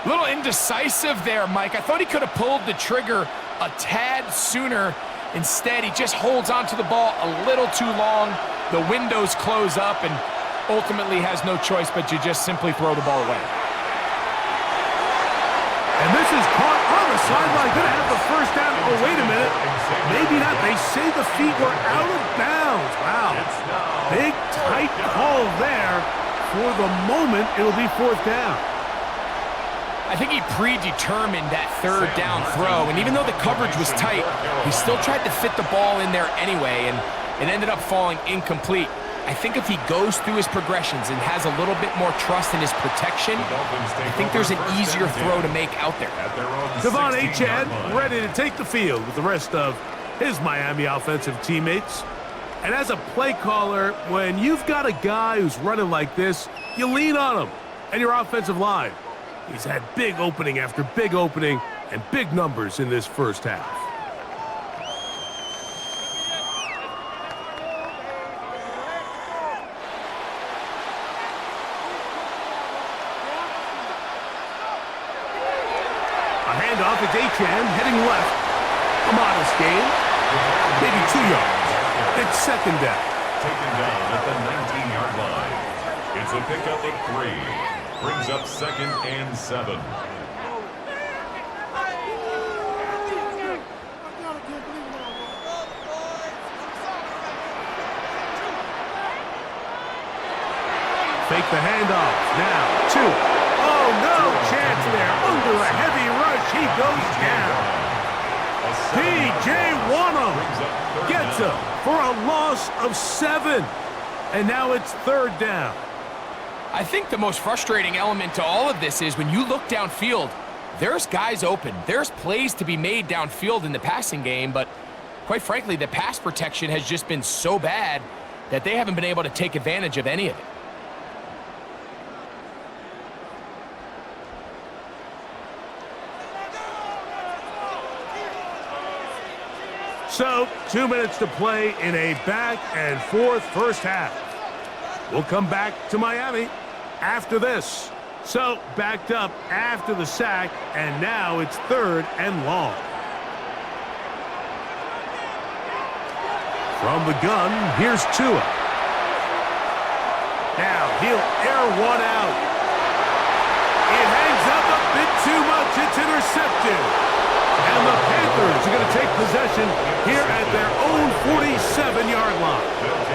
A little indecisive there, Mike. I thought he could have pulled the trigger a tad sooner. Instead, he just holds onto the ball a little too long. The windows close up, and ultimately has no choice but to just simply throw the ball away. And this is caught on the sideline. Going to have the 1st down. Oh, wait a minute. Maybe not. They say the feet were out of bounds. Wow. Big, tight call there. For the moment, it'll be 4th down. I think he predetermined that 3rd down throw, and even though the coverage was tight, he still tried to fit the ball in there anyway, and it ended up falling incomplete. I think if he goes through his progressions and has a little bit more trust in his protection, I think there's an easier throw to make out there. Devon Achane ready to take the field with the rest of his Miami offensive teammates. And as a play caller, when you've got a guy who's running like this, you lean on him and your offensive line. He's had big opening after big opening and big numbers in this 1st half. A handoff, it's Achane heading left. A modest gain, maybe 2 yards. It's 2nd down. Taken down at the 19-yard line. It's a pickup of 3. Brings up 2nd and 7. Fake the handoff. Now 2. Oh, no chance there. Under a heavy rush, he goes down. P.J. Wanham gets him for a loss of 7. And now it's 3rd down. I think the most frustrating element to all of this is when you look downfield, there's guys open. There's plays to be made downfield in the passing game, but quite frankly, the pass protection has just been so bad that they haven't been able to take advantage of any of it. So, 2 minutes to play in a back-and-forth 1st half. We'll come back to Miami after this. So, backed up after the sack, and now it's 3rd and long. From the gun, here's Tua. Now, he'll air one out. It hangs up a bit too much. It's intercepted. And the Panthers are going to take possession here at their own 47-yard line.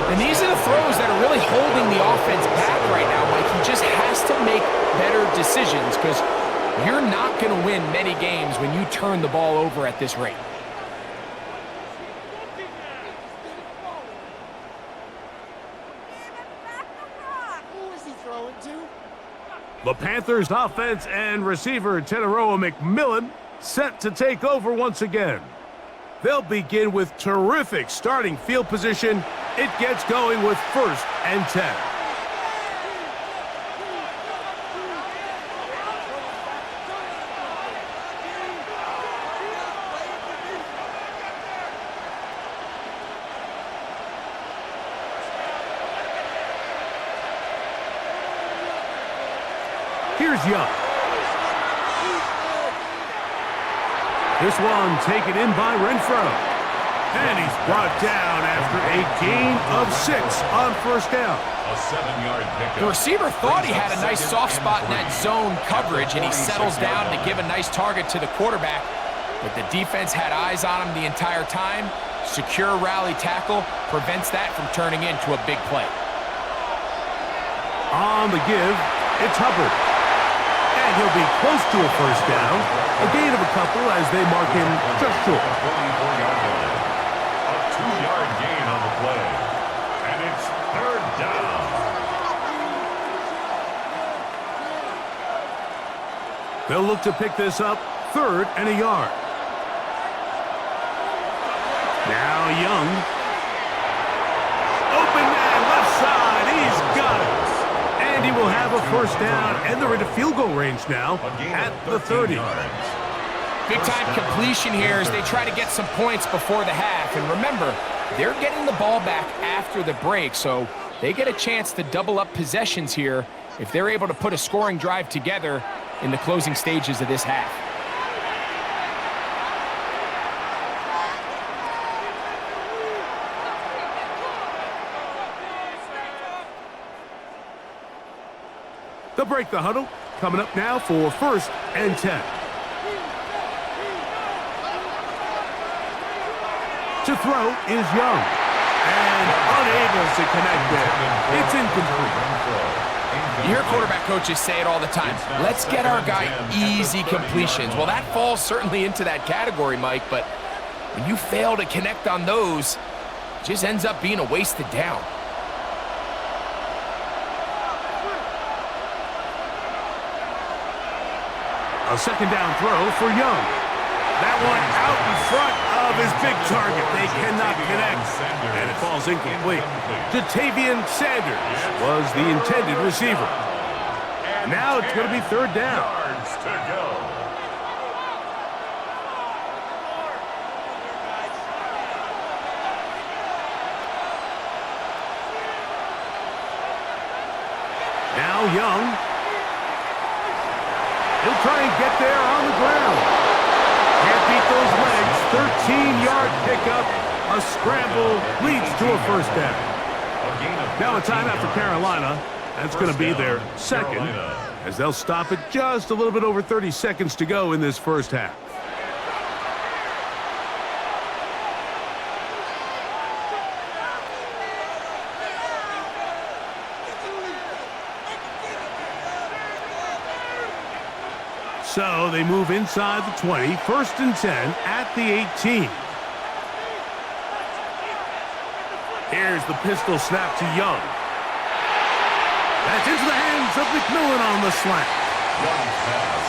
And these are the throws that are really holding the offense back right now, Mike. He just has to make better decisions because you're not going to win many games when you turn the ball over at this rate. The Panthers offense and receiver Tenaroa McMillan set to take over once again. They'll begin with terrific starting field position. It gets going with 1st and 10. Here's Young. This one taken in by Renfro. And he's brought down after a gain of 6 on 1st down. A 7-yard pickup. The receiver thought he had a nice soft spot in that zone coverage, and he settles down to give a nice target to the quarterback. But the defense had eyes on him the entire time. Secure rally tackle prevents that from turning into a big play. On the give, it's Hubbard. And he'll be close to a first down. A gain of a couple as they mark him just short. A 2-yard gain on the play. And it's third down. They'll look to pick this up, 3rd and a yard. Now Young. Open man, left side. He's got it. And he will have a first down, and they're into field goal range now at the 30. Big-time completion here as they try to get some points before the half. And remember, they're getting the ball back after the break, so they get a chance to double up possessions here if they're able to put a scoring drive together in the closing stages of this half. They'll break the huddle. Coming up now for 1st and 10. To throw is Young. And unable to connect there. It's incomplete. You hear quarterback coaches say it all the time. Let's get our guy easy completions. Well, that falls certainly into that category, Mike, but when you fail to connect on those, it just ends up being a wasted down. A 2nd down throw for Young. That one out in front of his big target. They cannot connect, and it falls incomplete. Jatavian Sanders was the intended receiver. Now it's going to be 3rd down. Yards to go. Now Young. He'll try and get there on the ground. Can't beat those legs. 13-yard pickup. A scramble leads to a first down. Now a timeout for Carolina. That's going to be their 2nd, as they'll stop it just a little bit over 30 seconds to go in this first half. So they move inside the 20, 1st and 10 at the 18. Here's the pistol snap to Young. That's into the hands of McMillan on the slant. Young's pass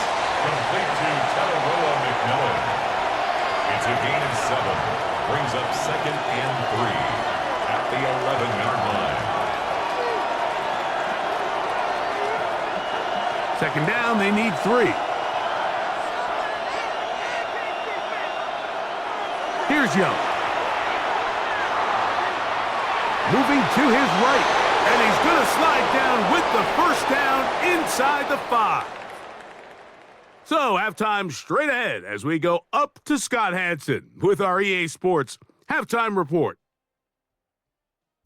complete to Tallaroa McMillan. It's a gain of 7. Brings up 2nd and 3 at the 11-yard line. 2nd down, they need 3. Here's Young. Moving to his right. And he's going to slide down with the first down inside the 5. So halftime straight ahead as we go up to Scott Hansen with our EA Sports Halftime Report.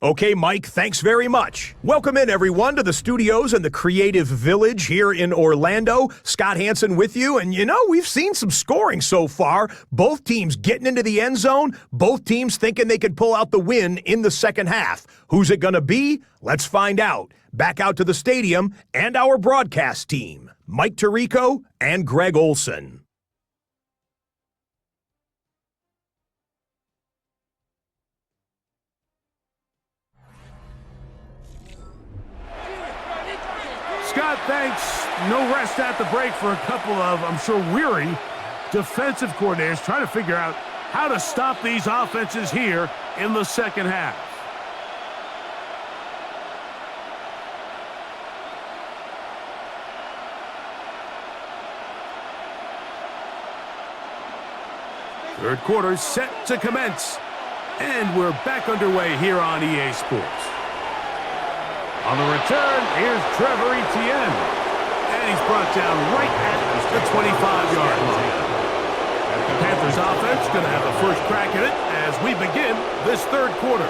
Okay, Mike, thanks very much. Welcome in, everyone, to the studios in the Creative Village here in Orlando. Scott Hansen with you, and we've seen some scoring so far. Both teams getting into the end zone, both teams thinking they could pull out the win in the second half. Who's it going to be? Let's find out. Back out to the stadium and our broadcast team, Mike Tirico and Greg Olson. Scott, thanks. No rest at the break for a couple of, I'm sure, weary defensive coordinators trying to figure out how to stop these offenses here in the second half. Third quarter set to commence. And we're back underway here on EA Sports. On the return, here's Trevor Etienne. And he's brought down right at the 25-yard line. The Panthers offense going to have the first crack at it as we begin this third quarter.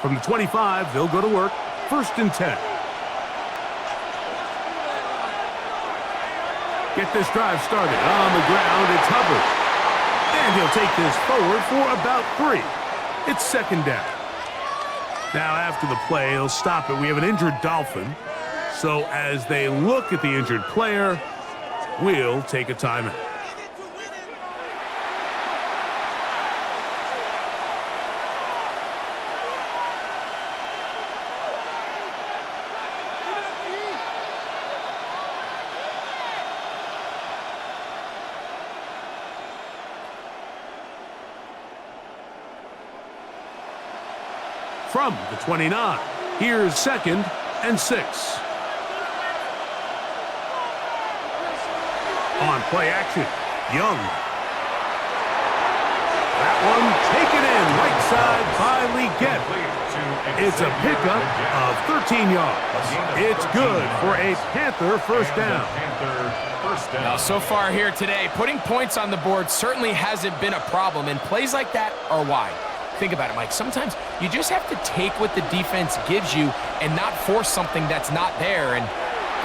From the 25, they'll go to work. 1st and 10. Get this drive started. On the ground, it's Hubbard. And he'll take this forward for about 3. It's 2nd down. Now, after the play, he'll stop it. We have an injured Dolphin. So as they look at the injured player, we'll take a timeout. From the 29, here's 2nd and 6. On play action, Young. That one taken in right side by Leggett. It's a pickup of 13 yards. It's good for a Panther 1st down. Now, so far here today, putting points on the board certainly hasn't been a problem, and plays like that are why. Think about it, Mike. Sometimes you just have to take what the defense gives you and not force something that's not there, and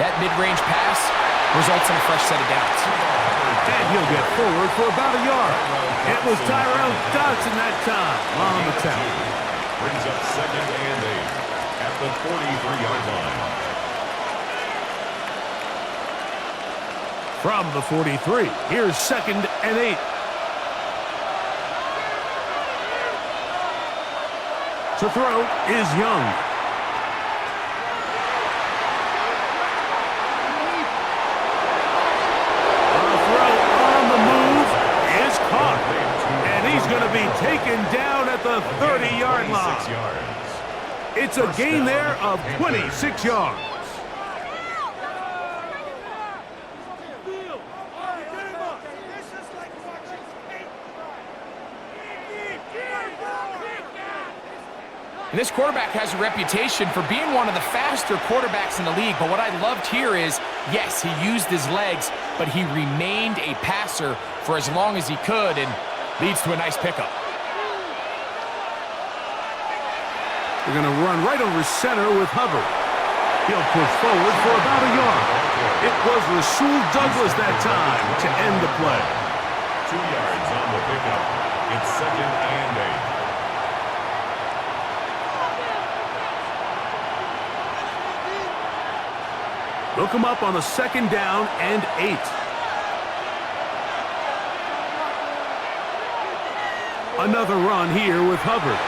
that mid-range pass results in a fresh set of downs. And he'll get forward for about a yard. It was Tyrell Dodson that time on the tackle. Brings up 2nd and 8 at the 43-yard line. From the 43, here's 2nd and 8. To throw is Young. The throw on the move is caught. And he's going to be taken down at the 30-yard line. It's a gain there of 26 yards. And this quarterback has a reputation for being one of the faster quarterbacks in the league, but what I loved here is, yes, he used his legs, but he remained a passer for as long as he could, and leads to a nice pickup. They're going to run right over center with Hubbard. He'll push forward for about a yard. It was Rasul Douglas that time to end the play. 2 yards on the pickup. It's 2nd and 8. They'll come up on a 2nd down and 8. Another run here with Hubbard.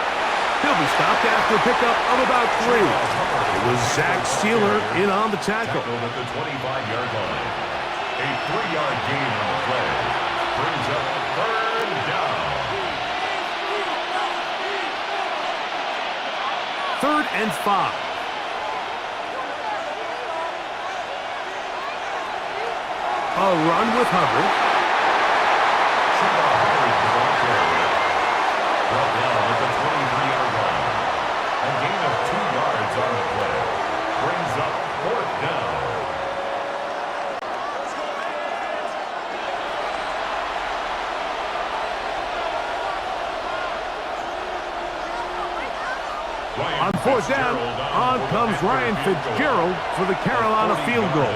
He'll be stopped after a pickup of about 3. It was Zach Sealer in on the tackle. Tackled at the 25-yard line. A 3-yard gain on the play. Brings up 3rd down. 3rd and 5. A run with Hubbard. Brought down at the 23-yard line. A gain of 2 yards on the play. Brings up 4th down. On 4th down, on comes Ryan Fitzgerald for the Carolina field goal.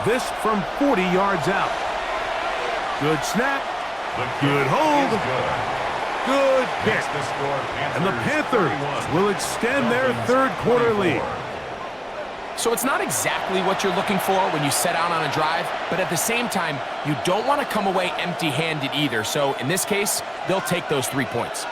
This from 40 yards out. Good snap. Good hold. Good pick. And the Panthers will extend their 3rd quarter lead. So it's not exactly what you're looking for when you set out on a drive, but at the same time, you don't want to come away empty-handed either. So in this case, they'll take those 3 points.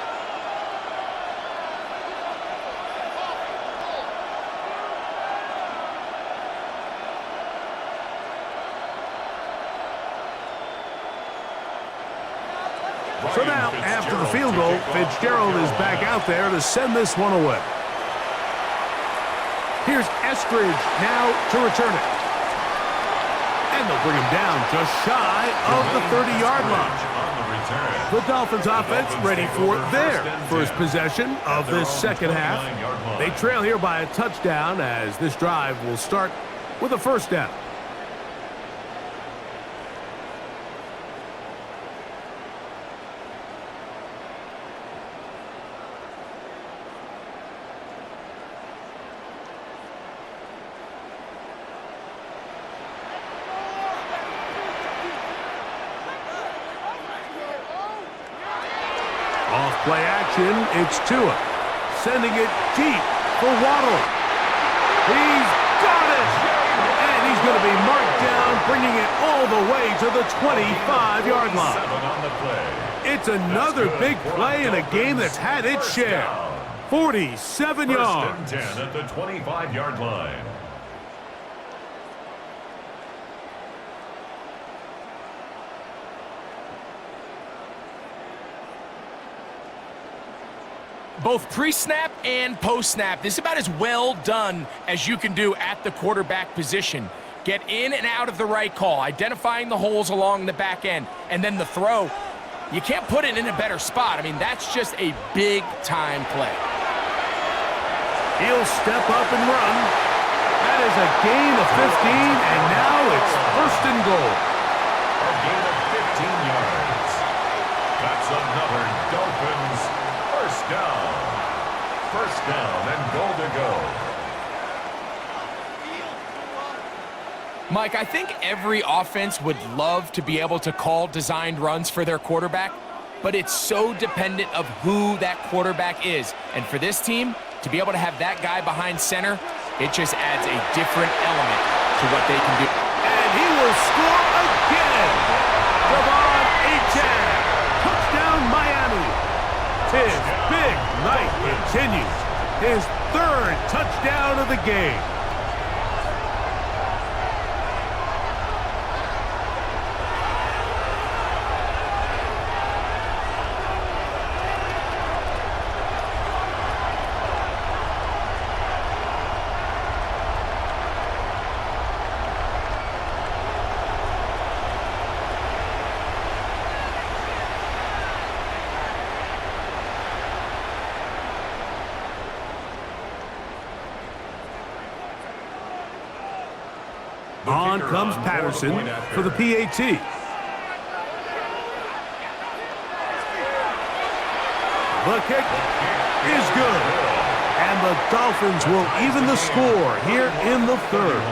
So now, after the field goal, Fitzgerald is back out there to send this one away. Here's Estridge now to return it. And they'll bring him down just shy of the 30-yard line. The Dolphins offense ready for their first possession of this second half. They trail here by a touchdown as this drive will start with a 1st down. Play action, it's Tua. Sending it deep for Waddle. He's got it! And he's going to be marked down, bringing it all the way to the 25-yard line. On the play. It's another big play in a game that's had its share. 47 yards. First and 10 at the 25-yard line. Both pre-snap and post-snap, this is about as well done as you can do at the quarterback position. Get in and out of the right call, identifying the holes along the back end, and then the throw. You can't put it in a better spot. I mean, that's just a big-time play. He'll step up and run. That is a gain of 15, and now it's first and goal. A gain of 15 yards. That's another Dolphins first down. First down and goal to go. Mike, I think every offense would love to be able to call designed runs for their quarterback, but it's so dependent of who that quarterback is. And for this team, to be able to have that guy behind center, it just adds a different element to what they can do. And he will score again. Devon Achane. Touchdown, Miami. His big night continues. His third touchdown of the game. On comes Patterson for the PAT. The kick is good. And the Dolphins will even the score here in the third.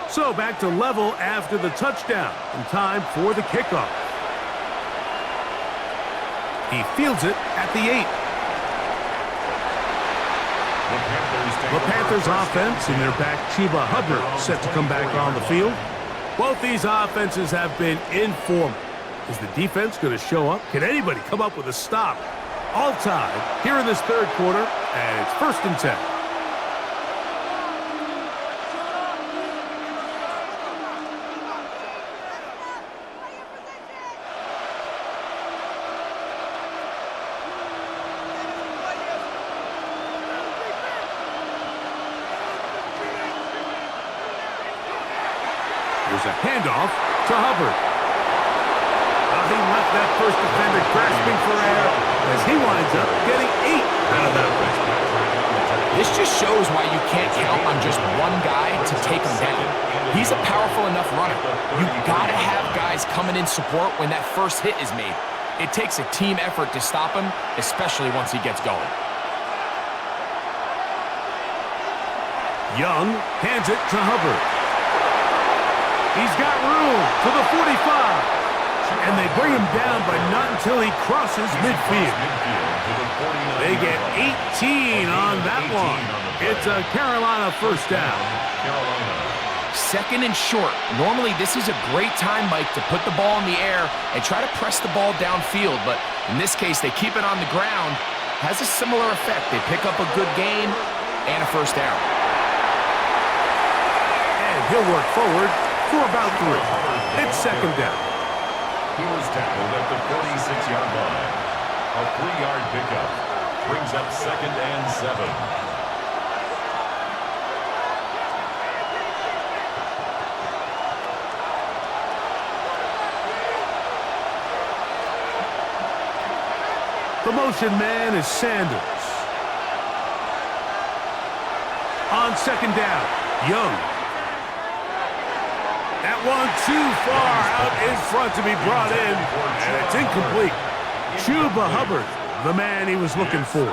So back to level after the touchdown, and time for the kickoff. He fields it at the 8. The Panthers offense and their back Chuba Hubbard set to come back on the field. Both these offenses have been informal. Is the defense going to show up? Can anybody come up with a stop? All tied here in this third quarter, and it's first and 10. There's a handoff to Hubbard. He left that first defender grasping for air as he winds up getting 8 out of that one. This just shows why you can't count on just one guy to take him down. He's a powerful enough runner. You gotta have guys coming in support when that first hit is made. It takes a team effort to stop him, especially once he gets going. Young hands it to Hubbard. He's got room to the 45. And they bring him down, but not until he crosses midfield. They get 18 on that one. It's a Carolina first down. Second and short. Normally, this is a great time, Mike, to put the ball in the air and try to press the ball downfield. But in this case, they keep it on the ground. Has a similar effect. They pick up a good gain and a first down. And he'll work forward for about 3. It's second down. He was tackled at the 46-yard line. A 3-yard pickup brings up second and 7. The motion man is Sanders. On second down, Young. That one too far out in front to be brought in, and it's incomplete. Chuba Hubbard, the man he was looking for.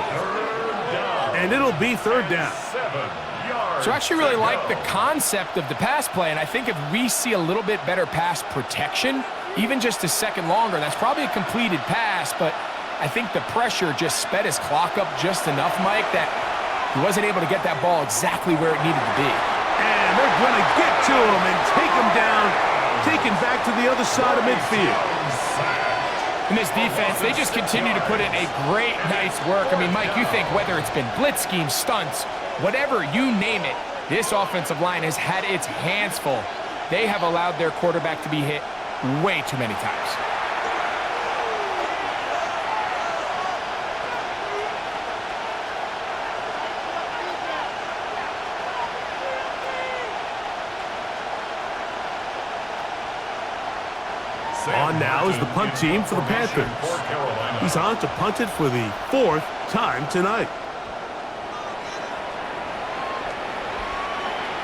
And it'll be third down. So I actually really like the concept of the pass play, and I think if we see a little bit better pass protection, even just a second longer, that's probably a completed pass, but I think the pressure just sped his clock up just enough, Mike, that he wasn't able to get that ball exactly where it needed to be. And they're going to get to him and take him down, taken back to the other side of midfield. In this defense, they just continue to put in a great night's work. I mean, Mike, you think whether it's been blitz schemes, stunts, whatever you name it, this offensive line has had its hands full. They have allowed their quarterback to be hit way too many times. On now is the punt team for the Panthers. He's on to punt it for the 4th time tonight.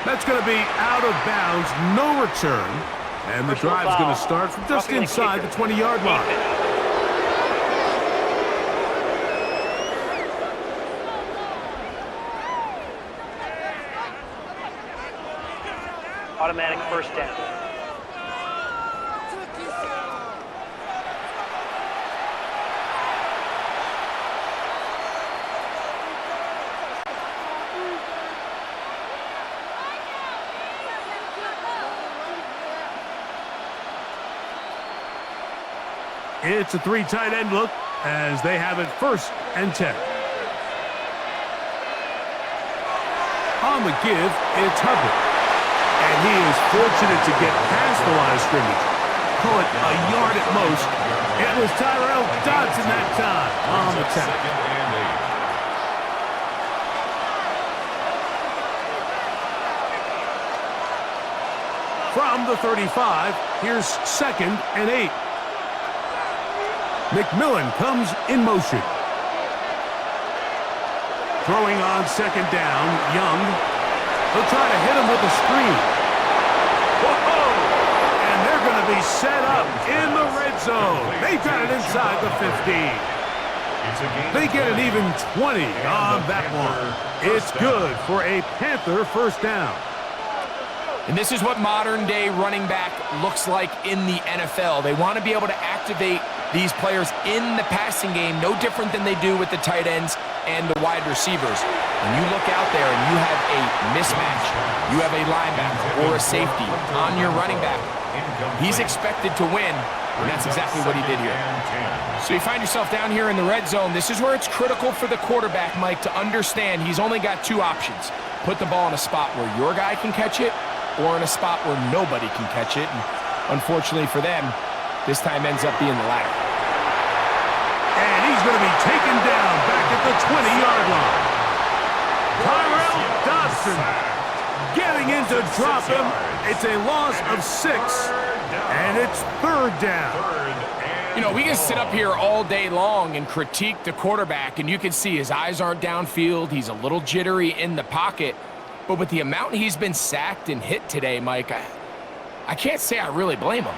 That's going to be out of bounds, no return. And the drive's going to start from just inside the 20-yard line. Automatic first down. It's a 3 tight end look as they have it 1st and 10. On the give, it's Hubbard. And he is fortunate to get past the line of scrimmage. Call it a yard at most. It was Tyrell Dodson that time on the tackle. From the 35, here's 2nd and 8. McMillan comes in motion. Throwing on 2nd down, Young. He'll try to hit him with a screen. Whoa! And they're going to be set up in the red zone. They got it inside the 15. They get an even 20 on that one. It's good for a Panther 1st down. And this is what modern-day running back looks like in the NFL. They want to be able to activate these players in the passing game, no different than they do with the tight ends and the wide receivers. When you look out there and you have a mismatch, you have a linebacker or a safety on your running back, he's expected to win, and that's exactly what he did here. So you find yourself down here in the red zone. This is where it's critical for the quarterback, Mike, to understand he's only got 2 options. Put the ball in a spot where your guy can catch it, or in a spot where nobody can catch it. And unfortunately for them, this time ends up being the latter. And he's going to be taken down back at the 20-yard line. Tyrell Dodson getting in to drop him. It's a loss of 6, and it's 3rd down. You know, we can sit up here all day long and critique the quarterback, and you can see his eyes aren't downfield. He's a little jittery in the pocket. But with the amount he's been sacked and hit today, Mike, I can't say I really blame him.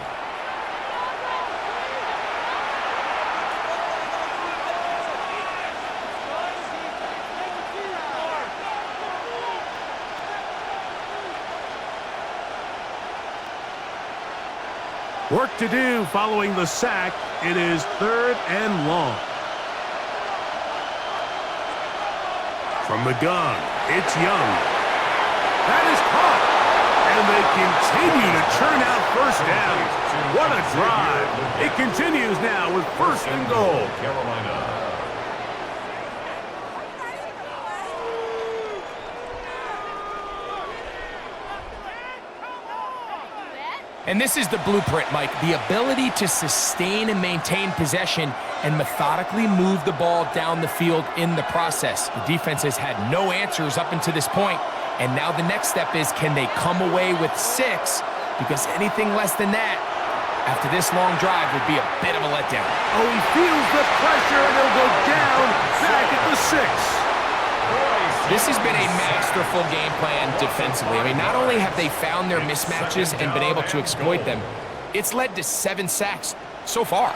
Work to do following the sack. It is 3rd and long. From the gun, it's Young. That is caught, and they continue to churn out 1st down. What a drive. It continues now with 1st and goal. And this is the blueprint, Mike. The ability to sustain and maintain possession and methodically move the ball down the field in the process. The defense has had no answers up until this point. And now the next step is, can they come away with 6? Because anything less than that, after this long drive, would be a bit of a letdown. Oh, he feels the pressure, and he'll go down back at the 6. This has been a masterful game plan defensively. I mean, not only have they found their mismatches and been able to exploit them, it's led to 7 sacks so far.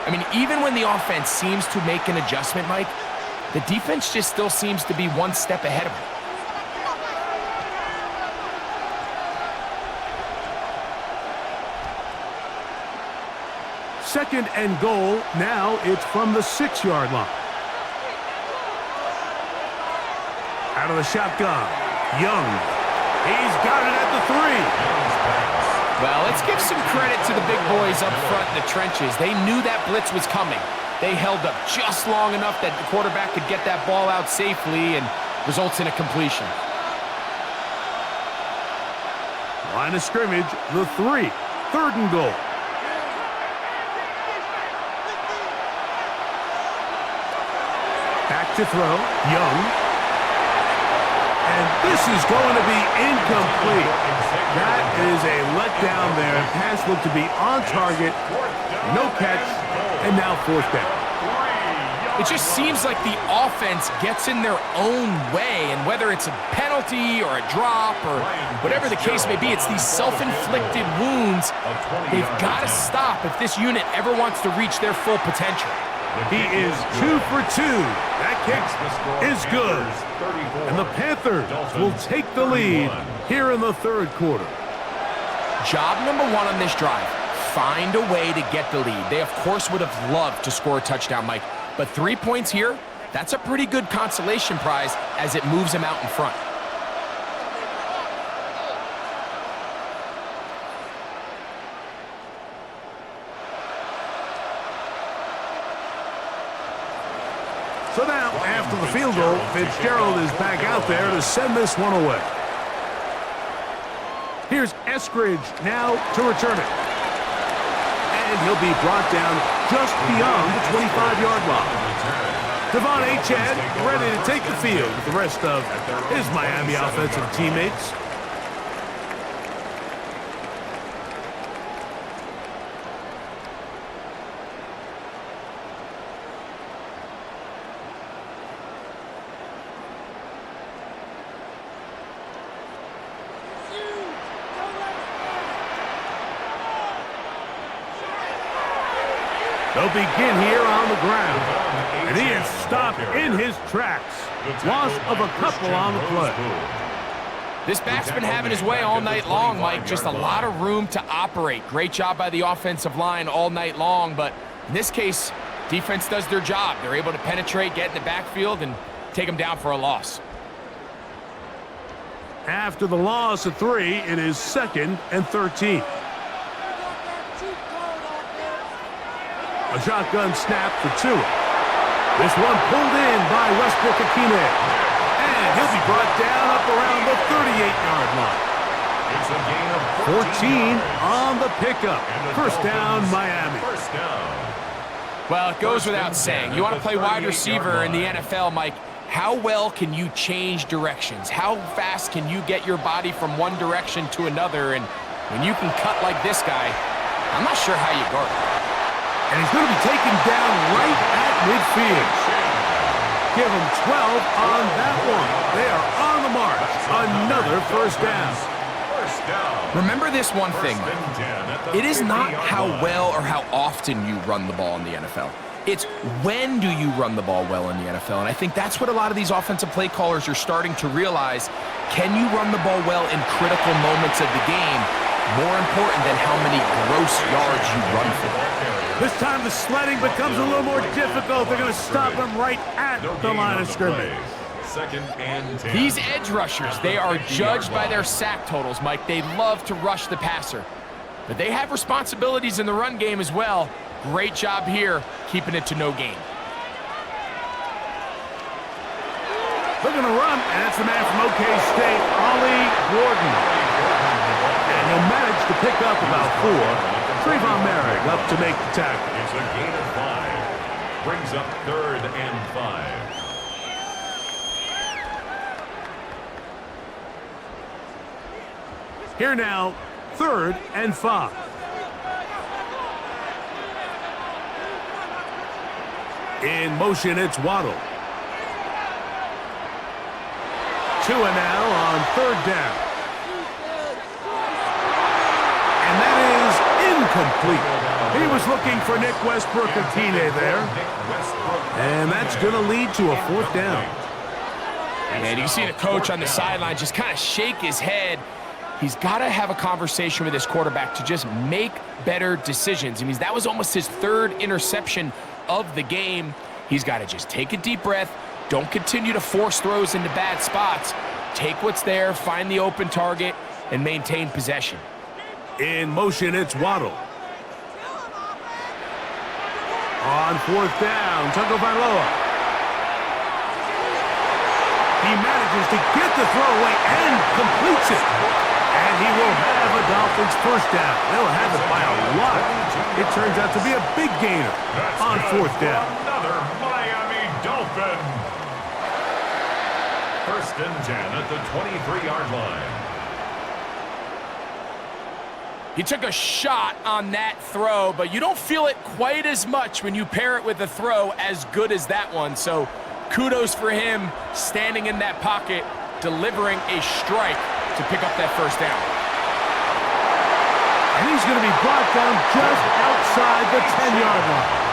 I mean, even when the offense seems to make an adjustment, Mike, the defense just still seems to be one step ahead of them. Second and goal. Now it's from the 6-yard line. Out of the shotgun. Young. He's got it at the 3. Well, let's give some credit to the big boys up front in the trenches. They knew that blitz was coming. They held up just long enough that the quarterback could get that ball out safely and results in a completion. Line of scrimmage, the 3. Third and goal. Back to throw. Young. And this is going to be incomplete. That is a letdown there. Pass looked to be on target. No catch. And now fourth down. It just seems like the offense gets in their own way, and whether it's a penalty or a drop or whatever the case may be, it's these self-inflicted wounds. They've got to stop if this unit ever wants to reach their full potential. He is 2 for 2. That kick is good. And the Panthers will take the lead here in the third quarter. Job number 1 on this drive, find a way to get the lead. They, of course, would have loved to score a touchdown, Mike. But 3 points here, that's a pretty good consolation prize as it moves them out in front. So now, after the field goal, Fitzgerald is back out there to send this one away. Here's Eskridge now to return it. And he'll be brought down just beyond the 25-yard line. Devon Achane ready to take the field with the rest of his Miami offensive teammates. They'll begin here on the ground. And he is stopped in his tracks. Loss of a couple on the play. This back's been having his way all night long, Mike. Just a lot of room to operate. Great job by the offensive line all night long, but in this case, defense does their job. They're able to penetrate, get in the backfield, and take them down for a loss. After the loss of 3, it is 2nd and 13. A shotgun snap for 2. This one pulled in by Westbrook-Ikhine. And he'll be brought down up around the 38-yard line. It's a gain of 14 on the pickup. First down, Miami. First down. Well, it goes without saying. You want to play wide receiver in the NFL, Mike. How well can you change directions? How fast can you get your body from one direction to another? And when you can cut like this guy, I'm not sure how you guard it. And he's going to be taken down right at midfield. Give him 12 on that one. They are on the march. Another first down. Remember this one thing, Mike. It is not how well or how often you run the ball in the NFL. It's when do you run the ball well in the NFL. And I think that's what a lot of these offensive play callers are starting to realize. Can you run the ball well in critical moments of the game? More important than how many gross yards you run for. This time the sledding becomes a little more difficult. They're going to stop him right at the line of scrimmage. 2nd and 10. These edge rushers, they are judged by their sack totals, Mike. They love to rush the passer. But they have responsibilities in the run game as well. Great job here, keeping it to no gain. Looking to run, and that's the man from OK State, Ollie Gordon. And he'll manage to pick up about 4. Trayvon Merrick up to make the tackle. It's a gain of 5. Brings up 3rd and 5. Here now, 3rd and 5. In motion, it's Waddle. Tua now on third down. And that is incomplete. He was looking for Nick Westbrook-Akine there. And that's going to lead to a fourth down. And you see the coach on the sideline just kind of shake his head. He's got to have a conversation with his quarterback to just make better decisions. I mean, that was almost his third interception of the game. He's got to just take a deep breath. Don't continue to force throws into bad spots. Take what's there, find the open target, and maintain possession. In motion, it's Waddle. On fourth down, Tagovailoa. He manages to get the throw away and completes it. And he will have a Dolphins first down. They'll have it by a lot. It turns out to be a big gainer on fourth down. Another Miami Dolphin. First and 10 at the 23-yard line. He took a shot on that throw, but you don't feel it quite as much when you pair it with a throw as good as that one. So kudos for him standing in that pocket, delivering a strike to pick up that first down. And he's going to be brought down just outside the 10-yard line.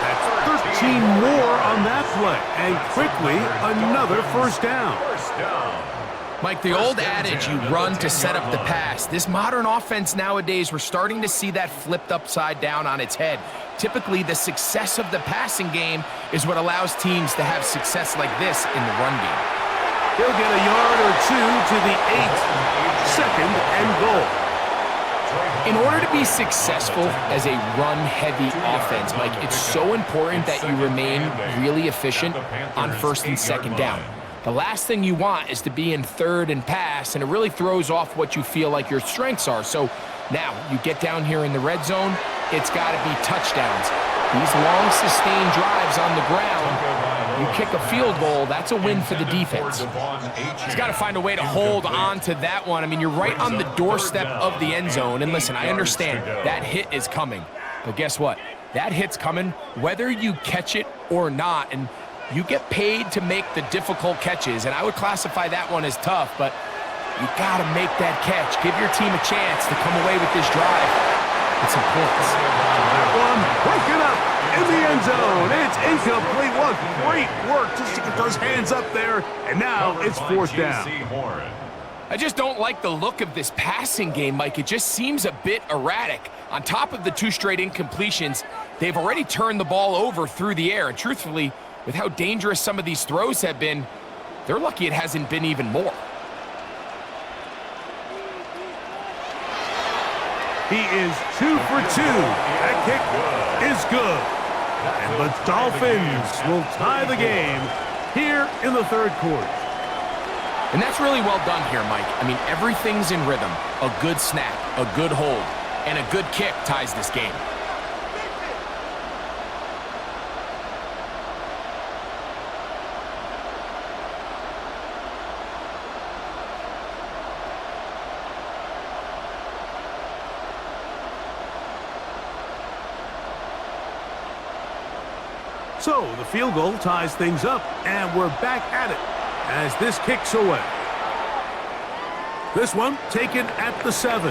That's 13 more on that play. And quickly, another first down. Mike, the old adage, you run to set up the pass. This modern offense nowadays, we're starting to see that flipped upside down on its head. Typically, the success of the passing game is what allows teams to have success like this in the run game. He'll get a yard or two to the 8. Second and goal. In order to be successful as a run-heavy offense, Mike, it's so important that you remain really efficient on first and second down. The last thing you want is to be in third and pass, and it really throws off what you feel like your strengths are. So now you get down here in the red zone, it's got to be touchdowns. These long, sustained drives on the ground, you kick a field goal, that's a win for the defense. He's got to find a way to hold on to that one. I mean, you're right on the doorstep of the end zone. And listen, I understand that hit is coming. But guess what? That hit's coming whether you catch it or not. And you get paid to make the difficult catches. And I would classify that one as tough, but you got to make that catch. Give your team a chance to come away with this drive. It's important. That one broken up in the end zone. It's incomplete. What great work just to get those hands up there. And now it's fourth down. I just don't like the look of this passing game, Mike. It just seems a bit erratic. On top of the 2 straight incompletions, they've already turned the ball over through the air. And truthfully, with how dangerous some of these throws have been, they're lucky it hasn't been even more. He is 2 for 2. That kick is good. And the Dolphins will tie the game here in the third quarter. And that's really well done here, Mike. I mean, everything's in rhythm. A good snap, a good hold, and a good kick ties this game. So the field goal ties things up, and we're back at it as this kicks away. This one taken at the 7.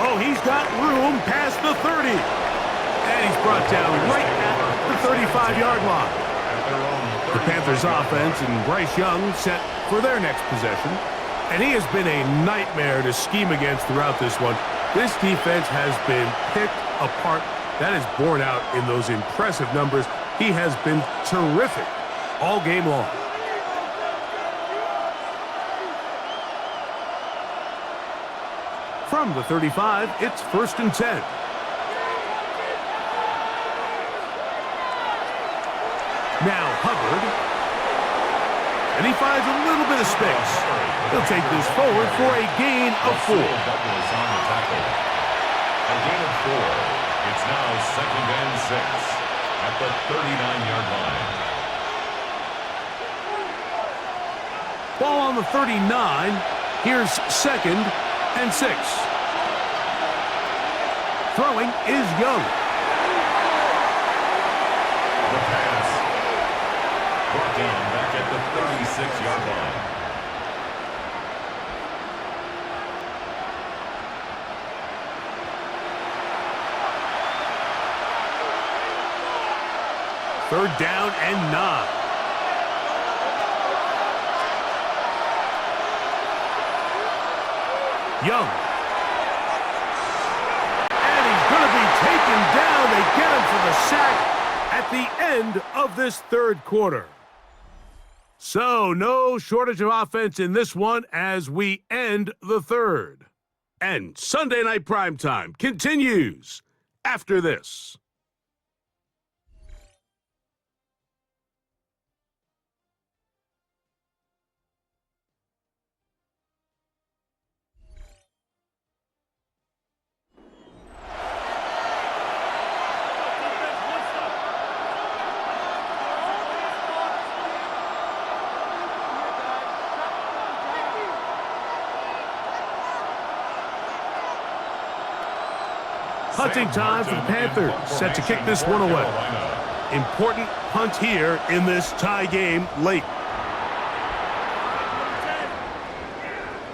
Oh, he's got room past the 30. And he's brought down right at the 35-yard line. The Panthers offense and Bryce Young set for their next possession. And he has been a nightmare to scheme against throughout this one. This defense has been picked apart. That is borne out in those impressive numbers. He has been terrific all game long. From the 35, it's first and 10. Now Hubbard. And he finds a little bit of space. He'll take this forward for a gain of 4. A gain of 4. It's now second and 6 at the 39-yard line. Ball on the 39. Here's second and 6. Throwing is Young. The pass. Brought down back at the 26-yard line. Third down and 9. Young. And he's going to be taken down. They get him for the sack at the end of this third quarter. So no shortage of offense in this one as we end the third. And Sunday Night Primetime continues after this. Punting time for the Panthers, set to kick this one away. Important punt here in this tie game late.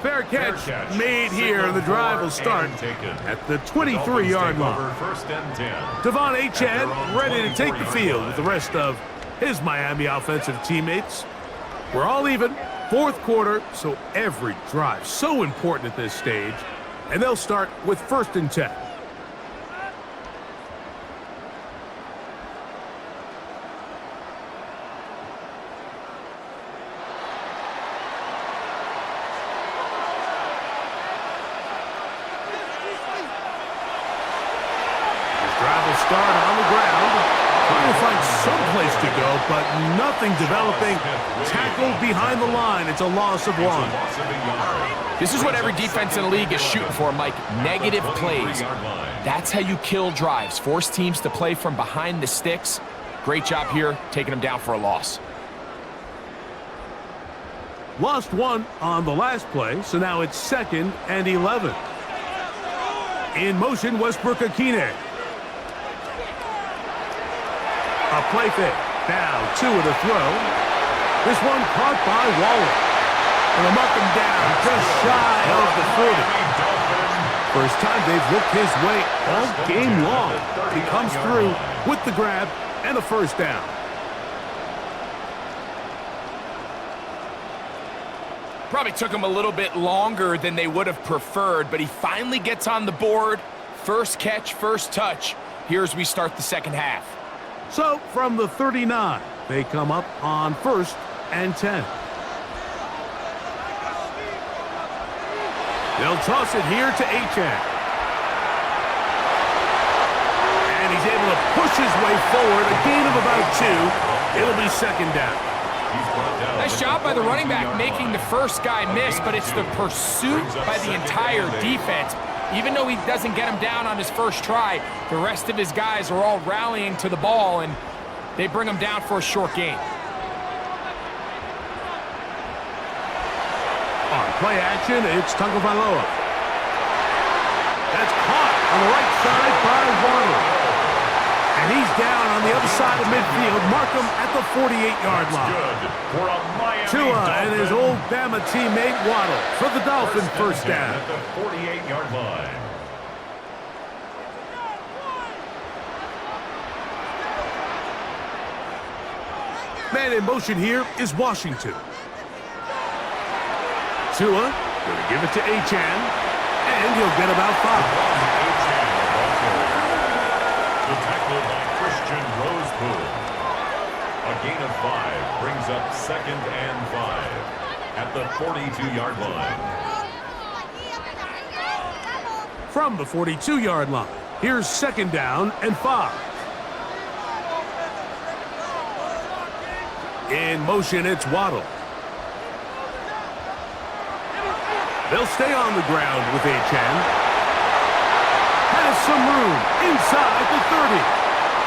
Fair catch made here. The drive will start at the 23-yard line. Devon Achane ready to take the field with the rest of his Miami offensive teammates. We're all even, fourth quarter, so every drive so important at this stage. And they'll start with 1st and 10. Start on the ground, trying to find some place to go, but nothing developing. Tackled behind the line. It's a loss of 1. This is what every defense in the league is shooting for, Mike. Negative plays. That's how you kill drives. Force teams to play from behind the sticks. Great job here, taking them down for a loss. Lost 1 on the last play, so now it's 2nd and 11. In motion, Westbrook-Akine. A play fake. Now 2 with a throw. This one caught by Waller. And they'll mark him down just shy of the 40. First time they've looked his way all game long. He comes through with the grab and a first down. Probably took him a little bit longer than they would have preferred, but he finally gets on the board. First catch, first touch. Here as we start the second half. So, from the 39, they come up on 1st and 10. They'll toss it here to Achane. And he's able to push his way forward, a gain of about 2. It'll be 2nd down. Nice job by the running back making the first guy miss, but it's the pursuit by the entire defense. Even though he doesn't get him down on his first try, the rest of his guys are all rallying to the ball, and they bring him down for a short gain. On play action, it's Tagovailoa. That's caught on the right side by Waddle. And he's down on the other side of midfield. Mark him at the 48-yard line. Tua and his old Bama teammate Waddle for the Dolphins first down. At the 48-yard line. Man in motion here is Washington. Tua going to give it to Achane, and he'll get about 5. The tackle by Christian Rosewood. A gain of 5 brings up 2nd and 5 at the 42-yard line. From the 42-yard line, here's 2nd down and 5. In motion, it's Waddle. They'll stay on the ground with Achane. Has some room inside the 30.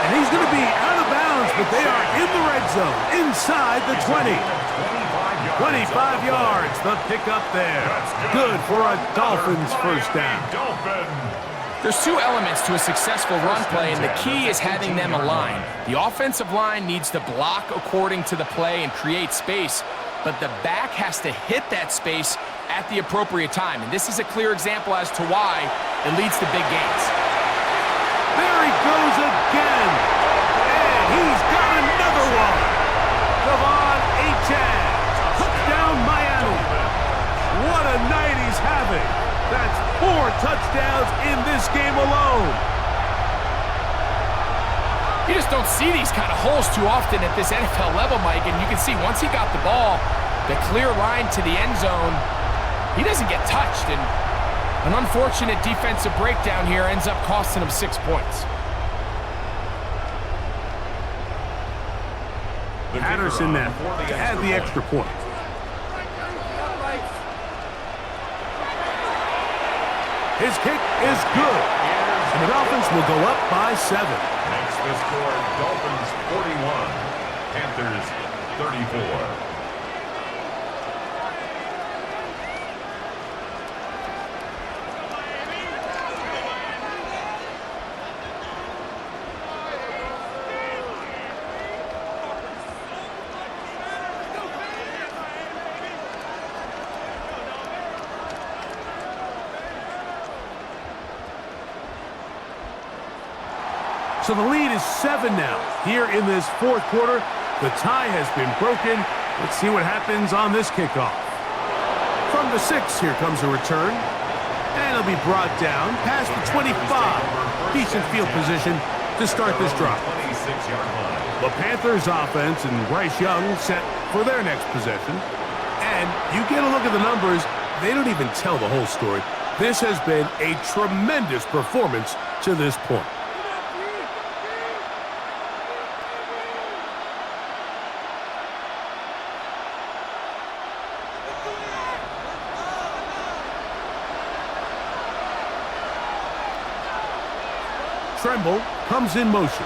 And he's going to be out of bounds, but they are in the red zone, inside the 20. 25 yards, the pickup there. Good for a Dolphins first down. There's 2 elements to a successful run play, and the key is having them aligned. The offensive line needs to block according to the play and create space, but the back has to hit that space at the appropriate time. And this is a clear example as to why it leads to big gains. There he goes again. And he's got another one. Devon Achane. Touchdown Miami. What a night he's having. That's 4 touchdowns in this game alone. You just don't see these kind of holes too often at this NFL level, Mike. And you can see once he got the ball, the clear line to the end zone, he doesn't get touched. And an unfortunate defensive breakdown here ends up costing him 6 points. Patterson now had the extra point. His kick is good. And the Dolphins will go up by 7. Makes the score Dolphins 41, Panthers 34. So the lead is 7 now. Here in this 4th quarter, the tie has been broken. Let's see what happens on this kickoff. From the 6, here comes a return. And it'll be brought down past the 25. Decent field position to start this drive. The Panthers offense and Bryce Young set for their next possession. And you get a look at the numbers, they don't even tell the whole story. This has been a tremendous performance to this point. Tremble comes in motion.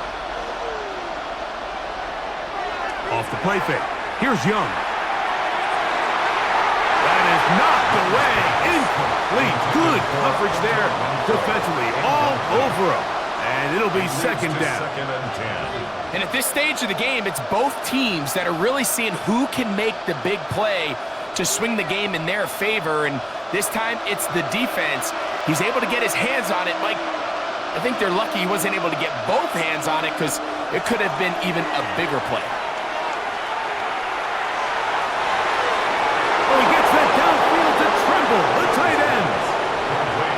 Off the play fake. Here's Young. That is knocked away. Incomplete. Good coverage there defensively. All over him. And it'll be 2nd down. And at this stage of the game, it's both teams that are really seeing who can make the big play to swing the game in their favor. And this time, it's the defense. He's able to get his hands on it. Mike, I think they're lucky he wasn't able to get both hands on it because it could have been even a bigger play. Oh, he gets that downfield to Tremble, the tight end.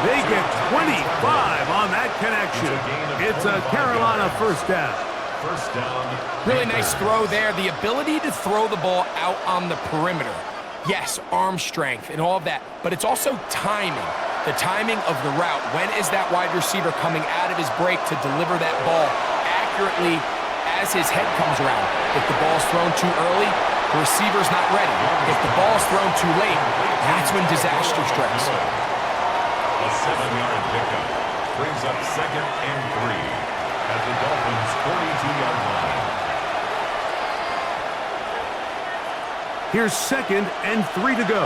They get 25 on that connection. It's a Carolina 1st down. Really nice throw there. The ability to throw the ball out on the perimeter. Yes, arm strength and all of that, but it's also timing. The timing of the route. When is that wide receiver coming out of his break to deliver that ball accurately as his head comes around? If the ball's thrown too early, the receiver's not ready. If the ball's thrown too late, that's when disaster strikes. A 7-yard pickup brings up 2nd and 3 at the Dolphins' 42-yard line. Here's 2nd and 3 to go.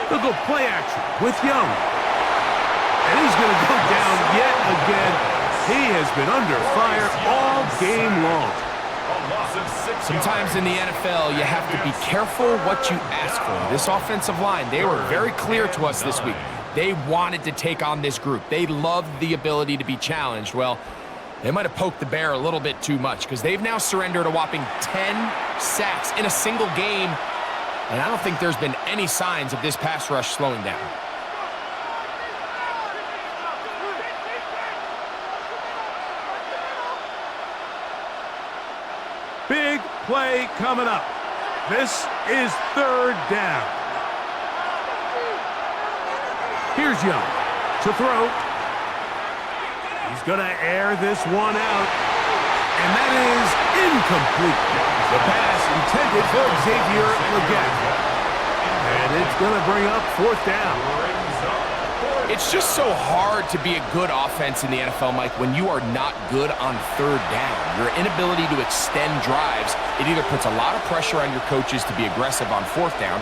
They'll go play action with Young. And he's going to go down yet again. He has been under fire all game long. Sometimes in the NFL, you have to be careful what you ask for. This offensive line, they were very clear to us this week. They wanted to take on this group. They loved the ability to be challenged. Well, they might have poked the bear a little bit too much because they've now surrendered a whopping 10 sacks in a single game. And I don't think there's been any signs of this pass rush slowing down. Big play coming up. This is 3rd down. Here's Young to throw. He's going to air this one out. And that is incomplete. The pass intended for Xavier Legette. And it's going to bring up 4th down. It's just so hard to be a good offense in the NFL, Mike, when you are not good on 3rd down. Your inability to extend drives, it either puts a lot of pressure on your coaches to be aggressive on 4th down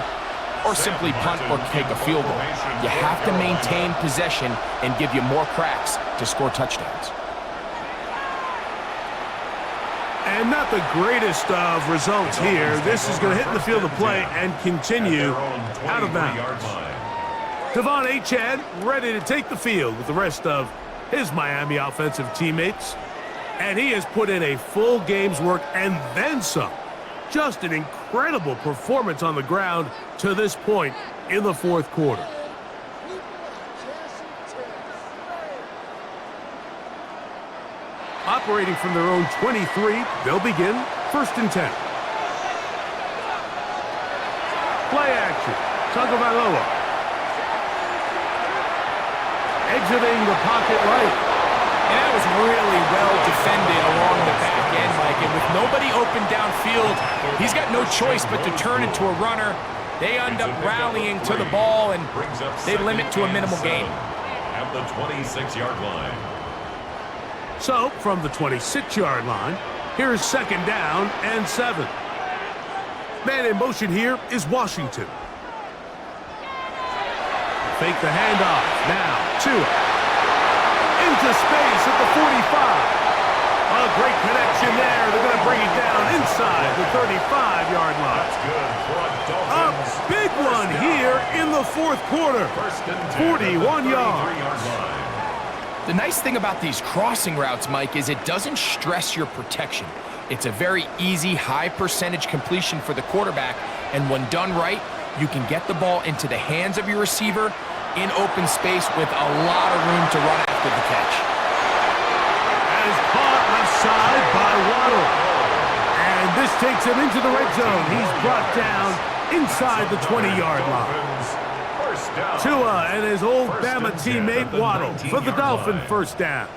or simply punt or take a field goal. You have to maintain possession and give you more cracks to score touchdowns. And not the greatest of results here. This is going to hit in the field of play and continue out of bounds. Devon Achane ready to take the field with the rest of his Miami offensive teammates. And he has put in a full game's work and then some. Just an incredible performance on the ground to this point in the fourth quarter. Operating from their own 23, they'll begin 1st and 10. Play action. Tagovailoa. Exiting the pocket right. And that was really well defended along the back end, Mike. And with nobody open downfield, he's got no choice but to turn into a runner. They end up rallying to the ball, and they limit to a minimal gain. At the 26-yard line. So, from the 26-yard line, here's 2nd down and 7. Man in motion here is Washington. Fake the handoff. Now, Tua. Into space at the 45. A great connection there. They're going to bring it down inside the 35-yard line. That's good for a Dolphins. A big one here in the fourth quarter. 41 yards. The nice thing about these crossing routes, Mike, is it doesn't stress your protection. It's a very easy, high-percentage completion for the quarterback, and when done right, you can get the ball into the hands of your receiver in open space with a lot of room to run after the catch. That is caught left side by Waddle. And this takes him into the red zone. He's brought down inside the 20-yard line. Tua and his old Bama teammate Waddle for the Dolphin first down.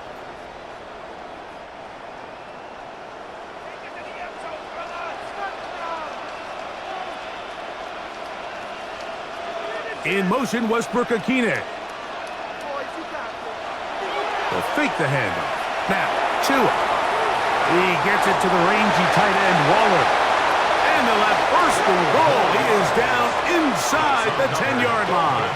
In motion, Westbrook-Ikhine. They'll fake the handoff. Now, Tua. He gets it to the rangy tight end, Waller. And they'll have 1st and goal. He is down inside the 10-yard line.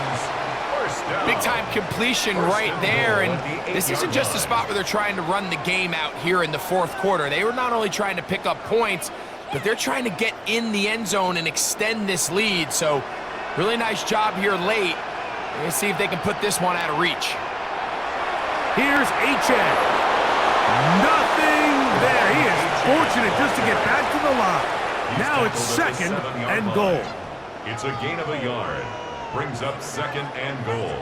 Big-time completion right there, and this isn't just a spot where they're trying to run the game out here in the fourth quarter. They were not only trying to pick up points, but they're trying to get in the end zone and extend this lead. So, really nice job here late. We're going to see if they can put this one out of reach. Here's Achane. Nothing there. He is fortunate just to get back to the line. Now it's 2nd and goal. It's a gain of a yard. Brings up 2nd and goal.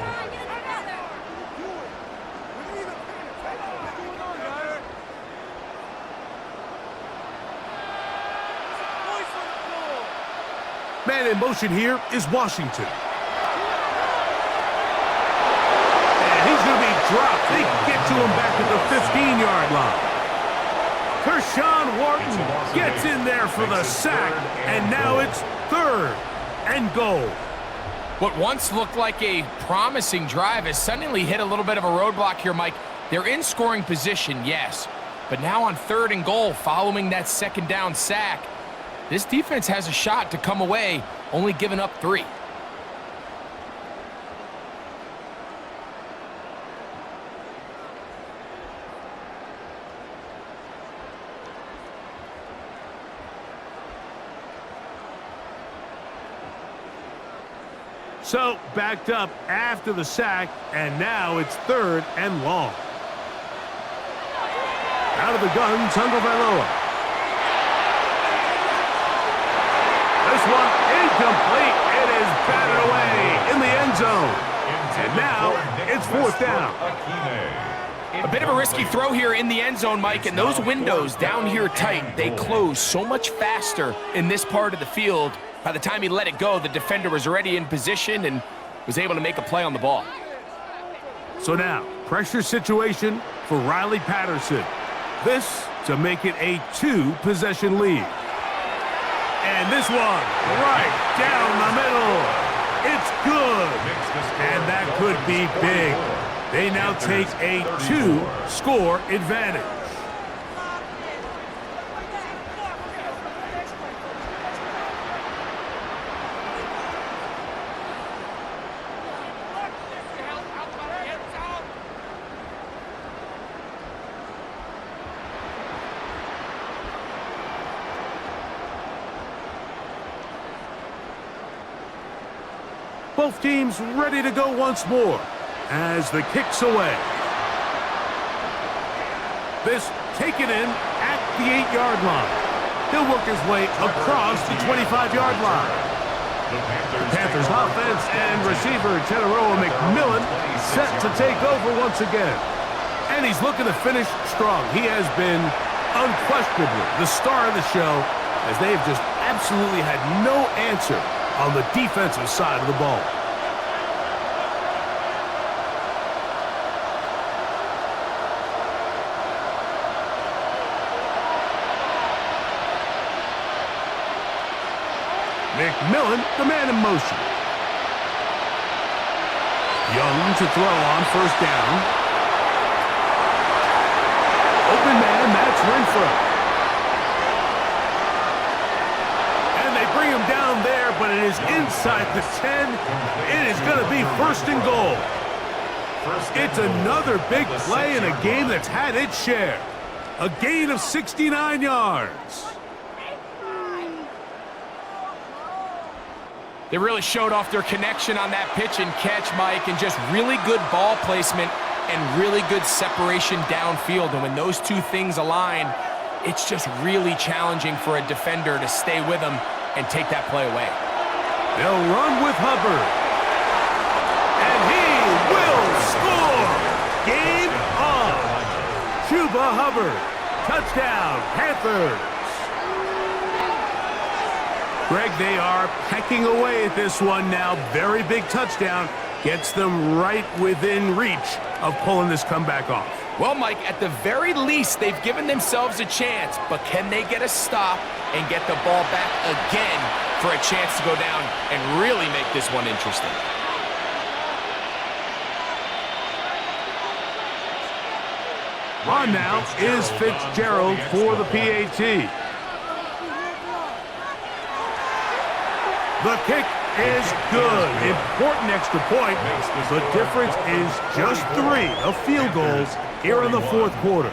Man in motion here is Washington. And he's going to be dropped. They get to him back at the 15-yard line. Kershawn Wharton gets in there for the sack, and now it's 3rd and goal. What once looked like a promising drive has suddenly hit a little bit of a roadblock here, Mike. They're in scoring position, yes, but now on 3rd and goal following that 2nd down sack, this defense has a shot to come away, only giving up 3. So, backed up after the sack, and now it's 3rd and long. Out of the gun, Tagovailoa. This one incomplete. It is batted away in the end zone. And now it's 4th down. A bit of a risky throw here in the end zone, Mike, and those windows down here tight, they close so much faster in this part of the field. By the time he let it go, the defender was already in position and was able to make a play on the ball. So now, pressure situation for Riley Patterson. This to make it a 2-possession lead. And this one, right down the middle. It's good. And that could be big. They now take a 2-score advantage. Both teams ready to go once more as the kick's away. This taken in at the 8-yard line. He'll work his way across the 25-yard line. The Panthers offense and receiver Teteroa McMillan set to take over once again. And he's looking to finish strong. He has been unquestionably the star of the show, as they've just absolutely had no answer on the defensive side of the ball. McMillan, the man in motion. Young to throw on first down. Open man, that's Renfro. And they bring him down there, but it is inside the 10. It is going to be first and goal. It's another big play in a game that's had its share. A gain of 69 yards. They really showed off their connection on that pitch and catch, Mike, and just really good ball placement and really good separation downfield. And when those two things align, it's just really challenging for a defender to stay with them and take that play away. They'll run with Hubbard. And he will score! Game on! Chuba Hubbard. Touchdown, Panthers! Greg, they are pecking away at this one now. Very big touchdown. Gets them right within reach of pulling this comeback off. Well, Mike, at the very least, they've given themselves a chance, but can they get a stop and get the ball back again for a chance to go down and really make this one interesting? On now is Fitzgerald for the PAT. The kick is good. Important extra point. The difference is just 3 of field goals here in the fourth quarter.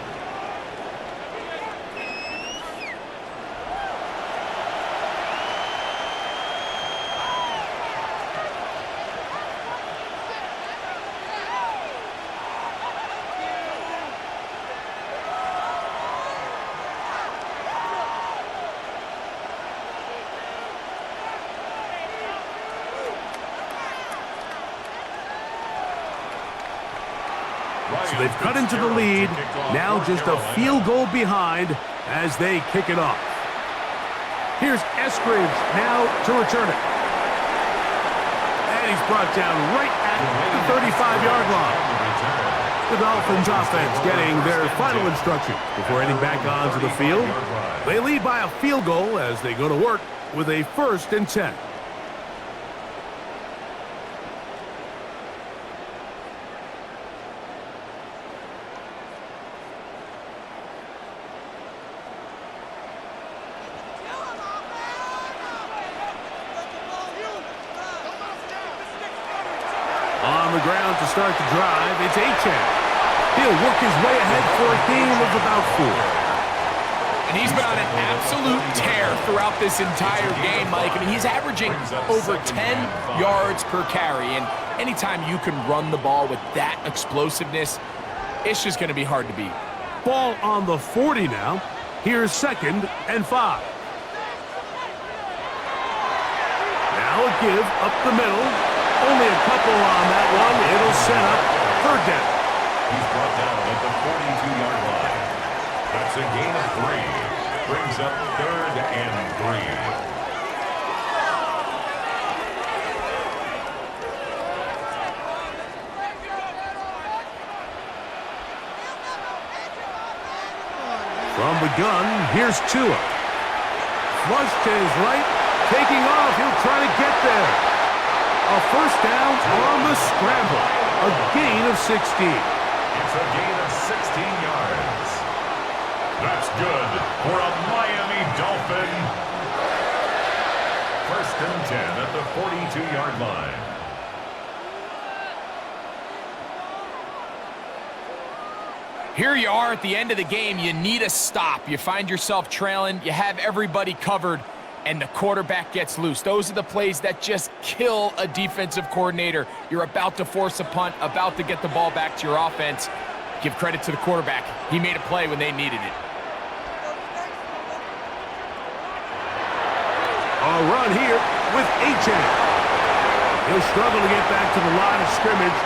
So they've cut into the lead, now just a field goal behind as they kick it off. Here's Eskridge now to return it. And he's brought down right at the 35-yard line. The Dolphins offense getting their final instructions before heading back onto the field. They lead by a field goal as they go to work with a 1st and 10. On the ground to start the drive, it's Achane. He'll work his way ahead for a gain of about 4. And he's been on an absolute tear throughout this entire game, Mike. I mean, he's averaging over 10 yards per carry. And anytime you can run the ball with that explosiveness, it's just going to be hard to beat. Ball on the 40 now. Here's 2nd and 5. Now a give up the middle. Only a couple on that one. It'll set up 3rd down. He's brought down at the 42-yard line. That's a gain of 3. Brings up 3rd and 3. From the gun, here's Tua. Flush to his right. Taking off. He'll try to get there. A 1st down on the scramble. A gain of 16. It's a gain of 16 yards. That's good for a Miami Dolphin. 1st and 10 at the 42-yard line. Here you are at the end of the game. You need a stop. You find yourself trailing. You have everybody covered. and the quarterback gets loose. Those are the plays that just kill a defensive coordinator. You're about to force a punt, about to get the ball back to your offense. Give credit to the quarterback. He made a play when they needed it. A run here with HN. He'll struggle to get back to the line of scrimmage.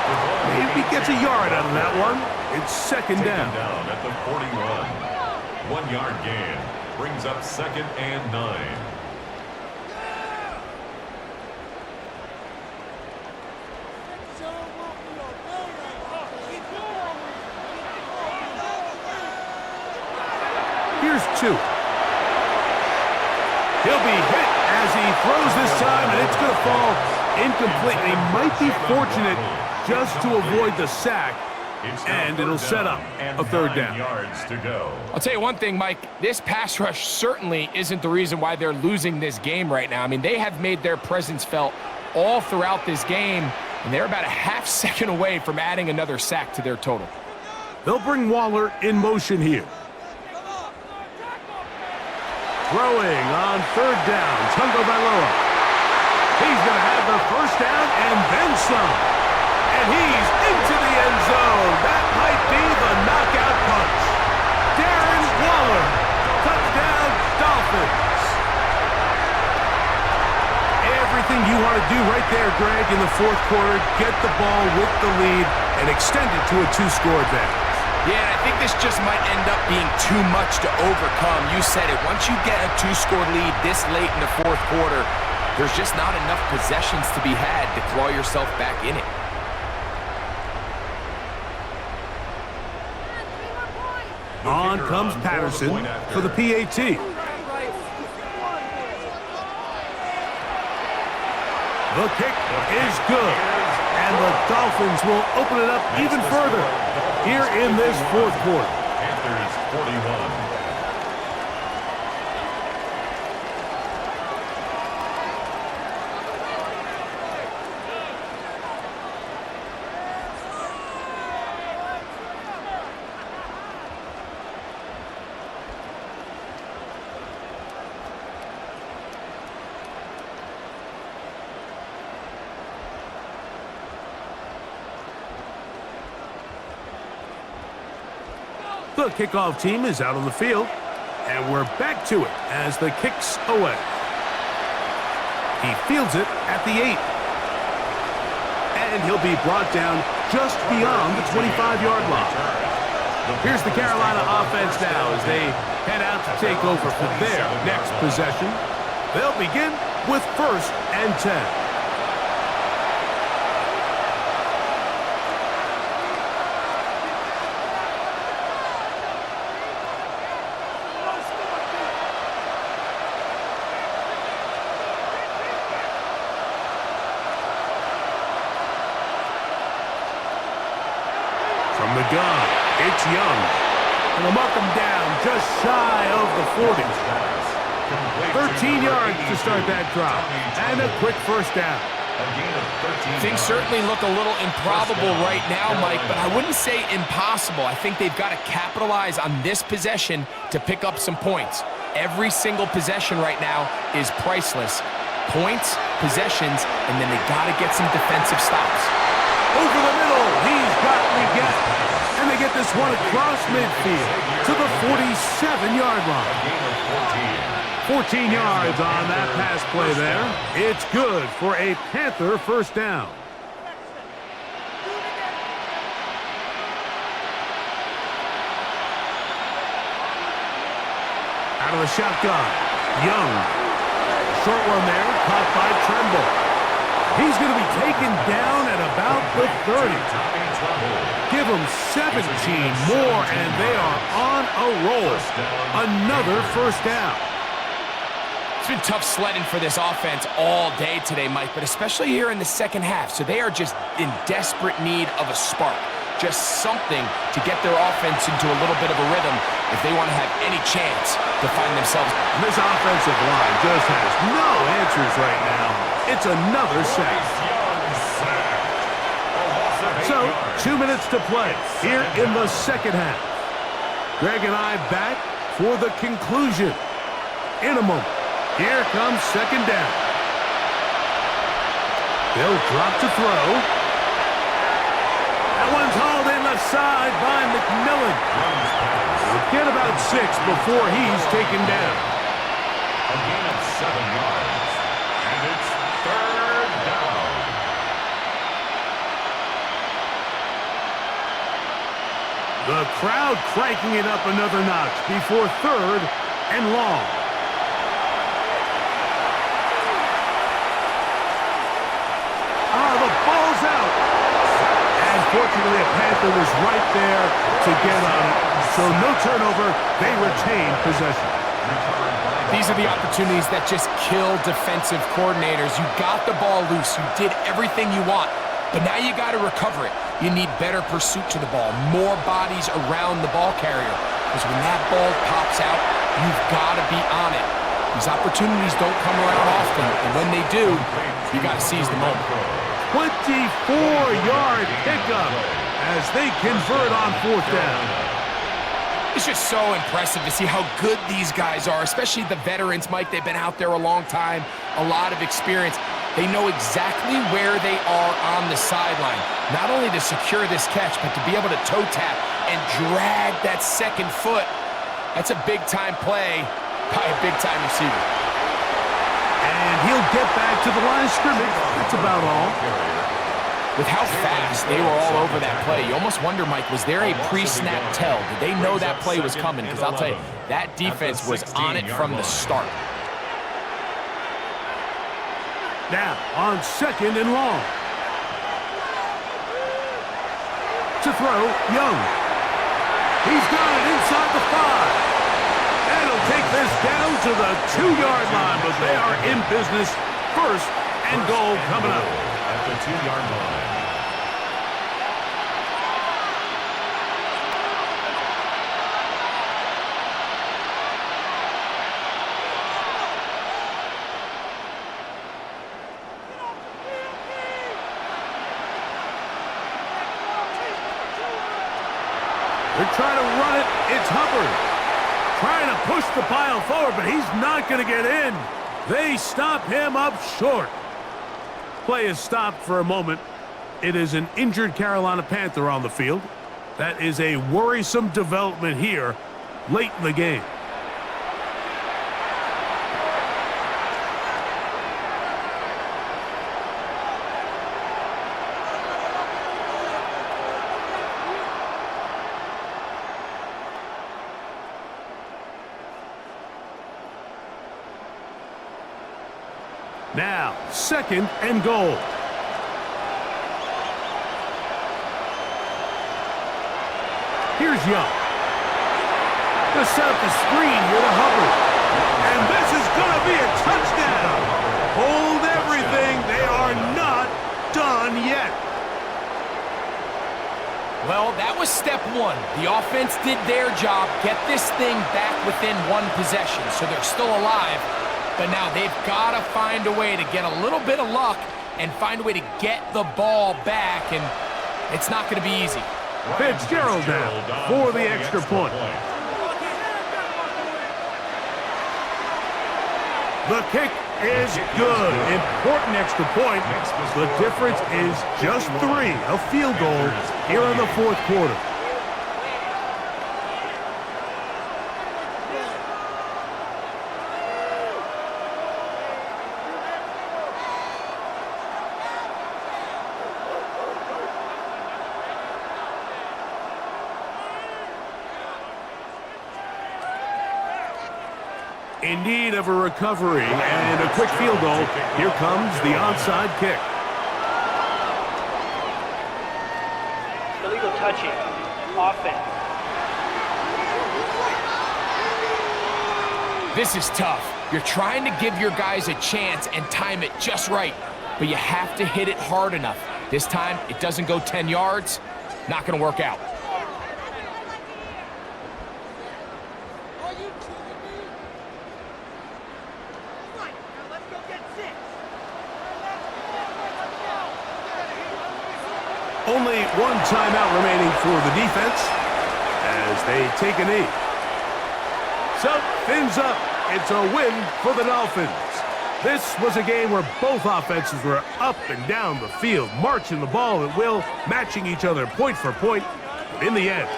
Maybe gets a yard out of that one. It's second down. Down at the 41. 1 yard gain. Brings up 2nd and 9. Here's 2. He'll be hit as he throws this time, and it's going to fall incomplete. He might be fortunate just to avoid the sack, and it'll set up a third down. Yards to go. I'll tell you one thing, Mike. This pass rush certainly isn't the reason why they're losing this game right now. I mean, they have made their presence felt all throughout this game, and they're about a half second away from adding another sack to their total. They'll bring Waller in motion here. Throwing on third down, Tungo Bailoa. He's going to have the first down and then some. And he's into the end zone. That might be the knockout punch. Darren Waller. Touchdown, Dolphins. Everything you want to do right there, Greg, in the fourth quarter. Get the ball with the lead and extend it to a 2-score advantage. Yeah, I think this just might end up being too much to overcome. You said it. Once you get a 2-score lead this late in the fourth quarter, there's just not enough possessions to be had to claw yourself back in it. On comes Patterson for the PAT. The kick is good, and the Dolphins will open it up even further here in this fourth quarter. Panthers 41. The kickoff team is out on the field, and we're back to it as the kick's away. He fields it at the 8. And he'll be brought down just beyond the 25-yard line. Here's the Carolina offense now as they head out to take over for their next possession. They'll begin with 1st and 10. From the gun, it's Young. And they'll mark him down just shy of the 40. 13 yards to start that drive. And a quick first down. Things certainly look a little improbable right now, Mike, but I wouldn't say impossible. I think they've got to capitalize on this possession to pick up some points. Every single possession right now is priceless. Points, possessions, and then they got to get some defensive stops. Over the middle, he's got Leggett. And they get this one across midfield to the 47-yard line. 14 yards on that pass play there. It's good for a Panther first down. Out of the shotgun, Young. Short one there, caught by Tremble. He's going to be taken down at about the 30. Give them 17 more, and they are on a roll. Another first down. It's been tough sledding for this offense all day today, Mike, but especially here in the second half. So they are just in desperate need of a spark. Just something to get their offense into a little bit of a rhythm if they want to have any chance to find themselves. This offensive line just has no answers right now. It's another sack. So, 2 minutes to play here in the second half. Greg and I back for the conclusion in a moment. Here comes second down. They'll drop to throw. That one's hauled in left side by McMillan. We'll get about 6 before he's taken down. A gain of 7 yards. And it's third down. The crowd cranking it up another notch before third and long. The ball's out. And fortunately, a Panther was right there to get on it. So no turnover. They retain possession. These are the opportunities that just kill defensive coordinators. You got the ball loose. You did everything you want. But now you got to recover it. You need better pursuit to the ball, more bodies around the ball carrier. Because when that ball pops out, you've got to be on it. These opportunities don't come around often, and when they do, you got to seize the moment. 24-yard pickup as they convert on fourth down. It's just so impressive to see how good these guys are, especially the veterans, Mike. They've been out there a long time, a lot of experience. They know exactly where they are on the sideline, not only to secure this catch, but to be able to toe tap and drag that second foot. That's a big-time play by a big-time receiver. And he'll get back to the line of scrimmage. That's about all. With how fast they were all over that play, you almost wonder, Mike, was there a pre-snap tell? Did they know that play was coming? Because I'll tell you, that defense was on it from the start. Now, on second and long. To throw, Young. He's got it inside the 5. And he'll take this down to the 2-yard line, but they are in business. First and goal coming up. At the 2-yard line. They're trying to run it. It's Hubbard. Trying to push the pile forward, but he's not going to get in. They stop him up short. Play is stopped for a moment. It is an injured Carolina Panther on the field. That is a worrisome development here late in the game. Now, second and goal. Here's Young. To set up the screen here to Hubbard. And this is going to be a touchdown. Hold everything. They are not done yet. Well, that was step one. The offense did their job, get this thing back within one possession, so they're still alive. But now they've got to find a way to get a little bit of luck and find a way to get the ball back, and it's not going to be easy. Fitzgerald now for the extra point. The kick is good. Important extra point. The difference is just 3. A field goal here in the fourth quarter. In need of a recovery and a quick field goal. Here comes the onside kick. Illegal touching. Offense. This is tough. You're trying to give your guys a chance and time it just right, but you have to hit it hard enough. This time, it doesn't go 10 yards. Not going to work out. Only one timeout remaining for the defense as they take a knee. So, fins up. It's a win for the Dolphins. This was a game where both offenses were up and down the field, marching the ball at will, matching each other point for point. But in the end,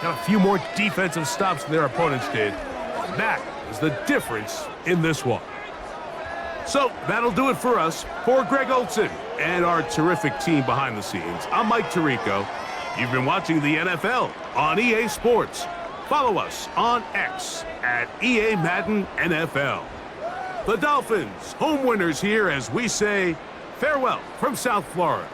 got a few more defensive stops than their opponents did. And that is the difference in this one. So that'll do it for us. For Greg Olson and our terrific team behind the scenes, I'm Mike Tirico. You've been watching the NFL on EA Sports. Follow us on X at EA Madden NFL. The Dolphins, home winners here as we say farewell from South Florida.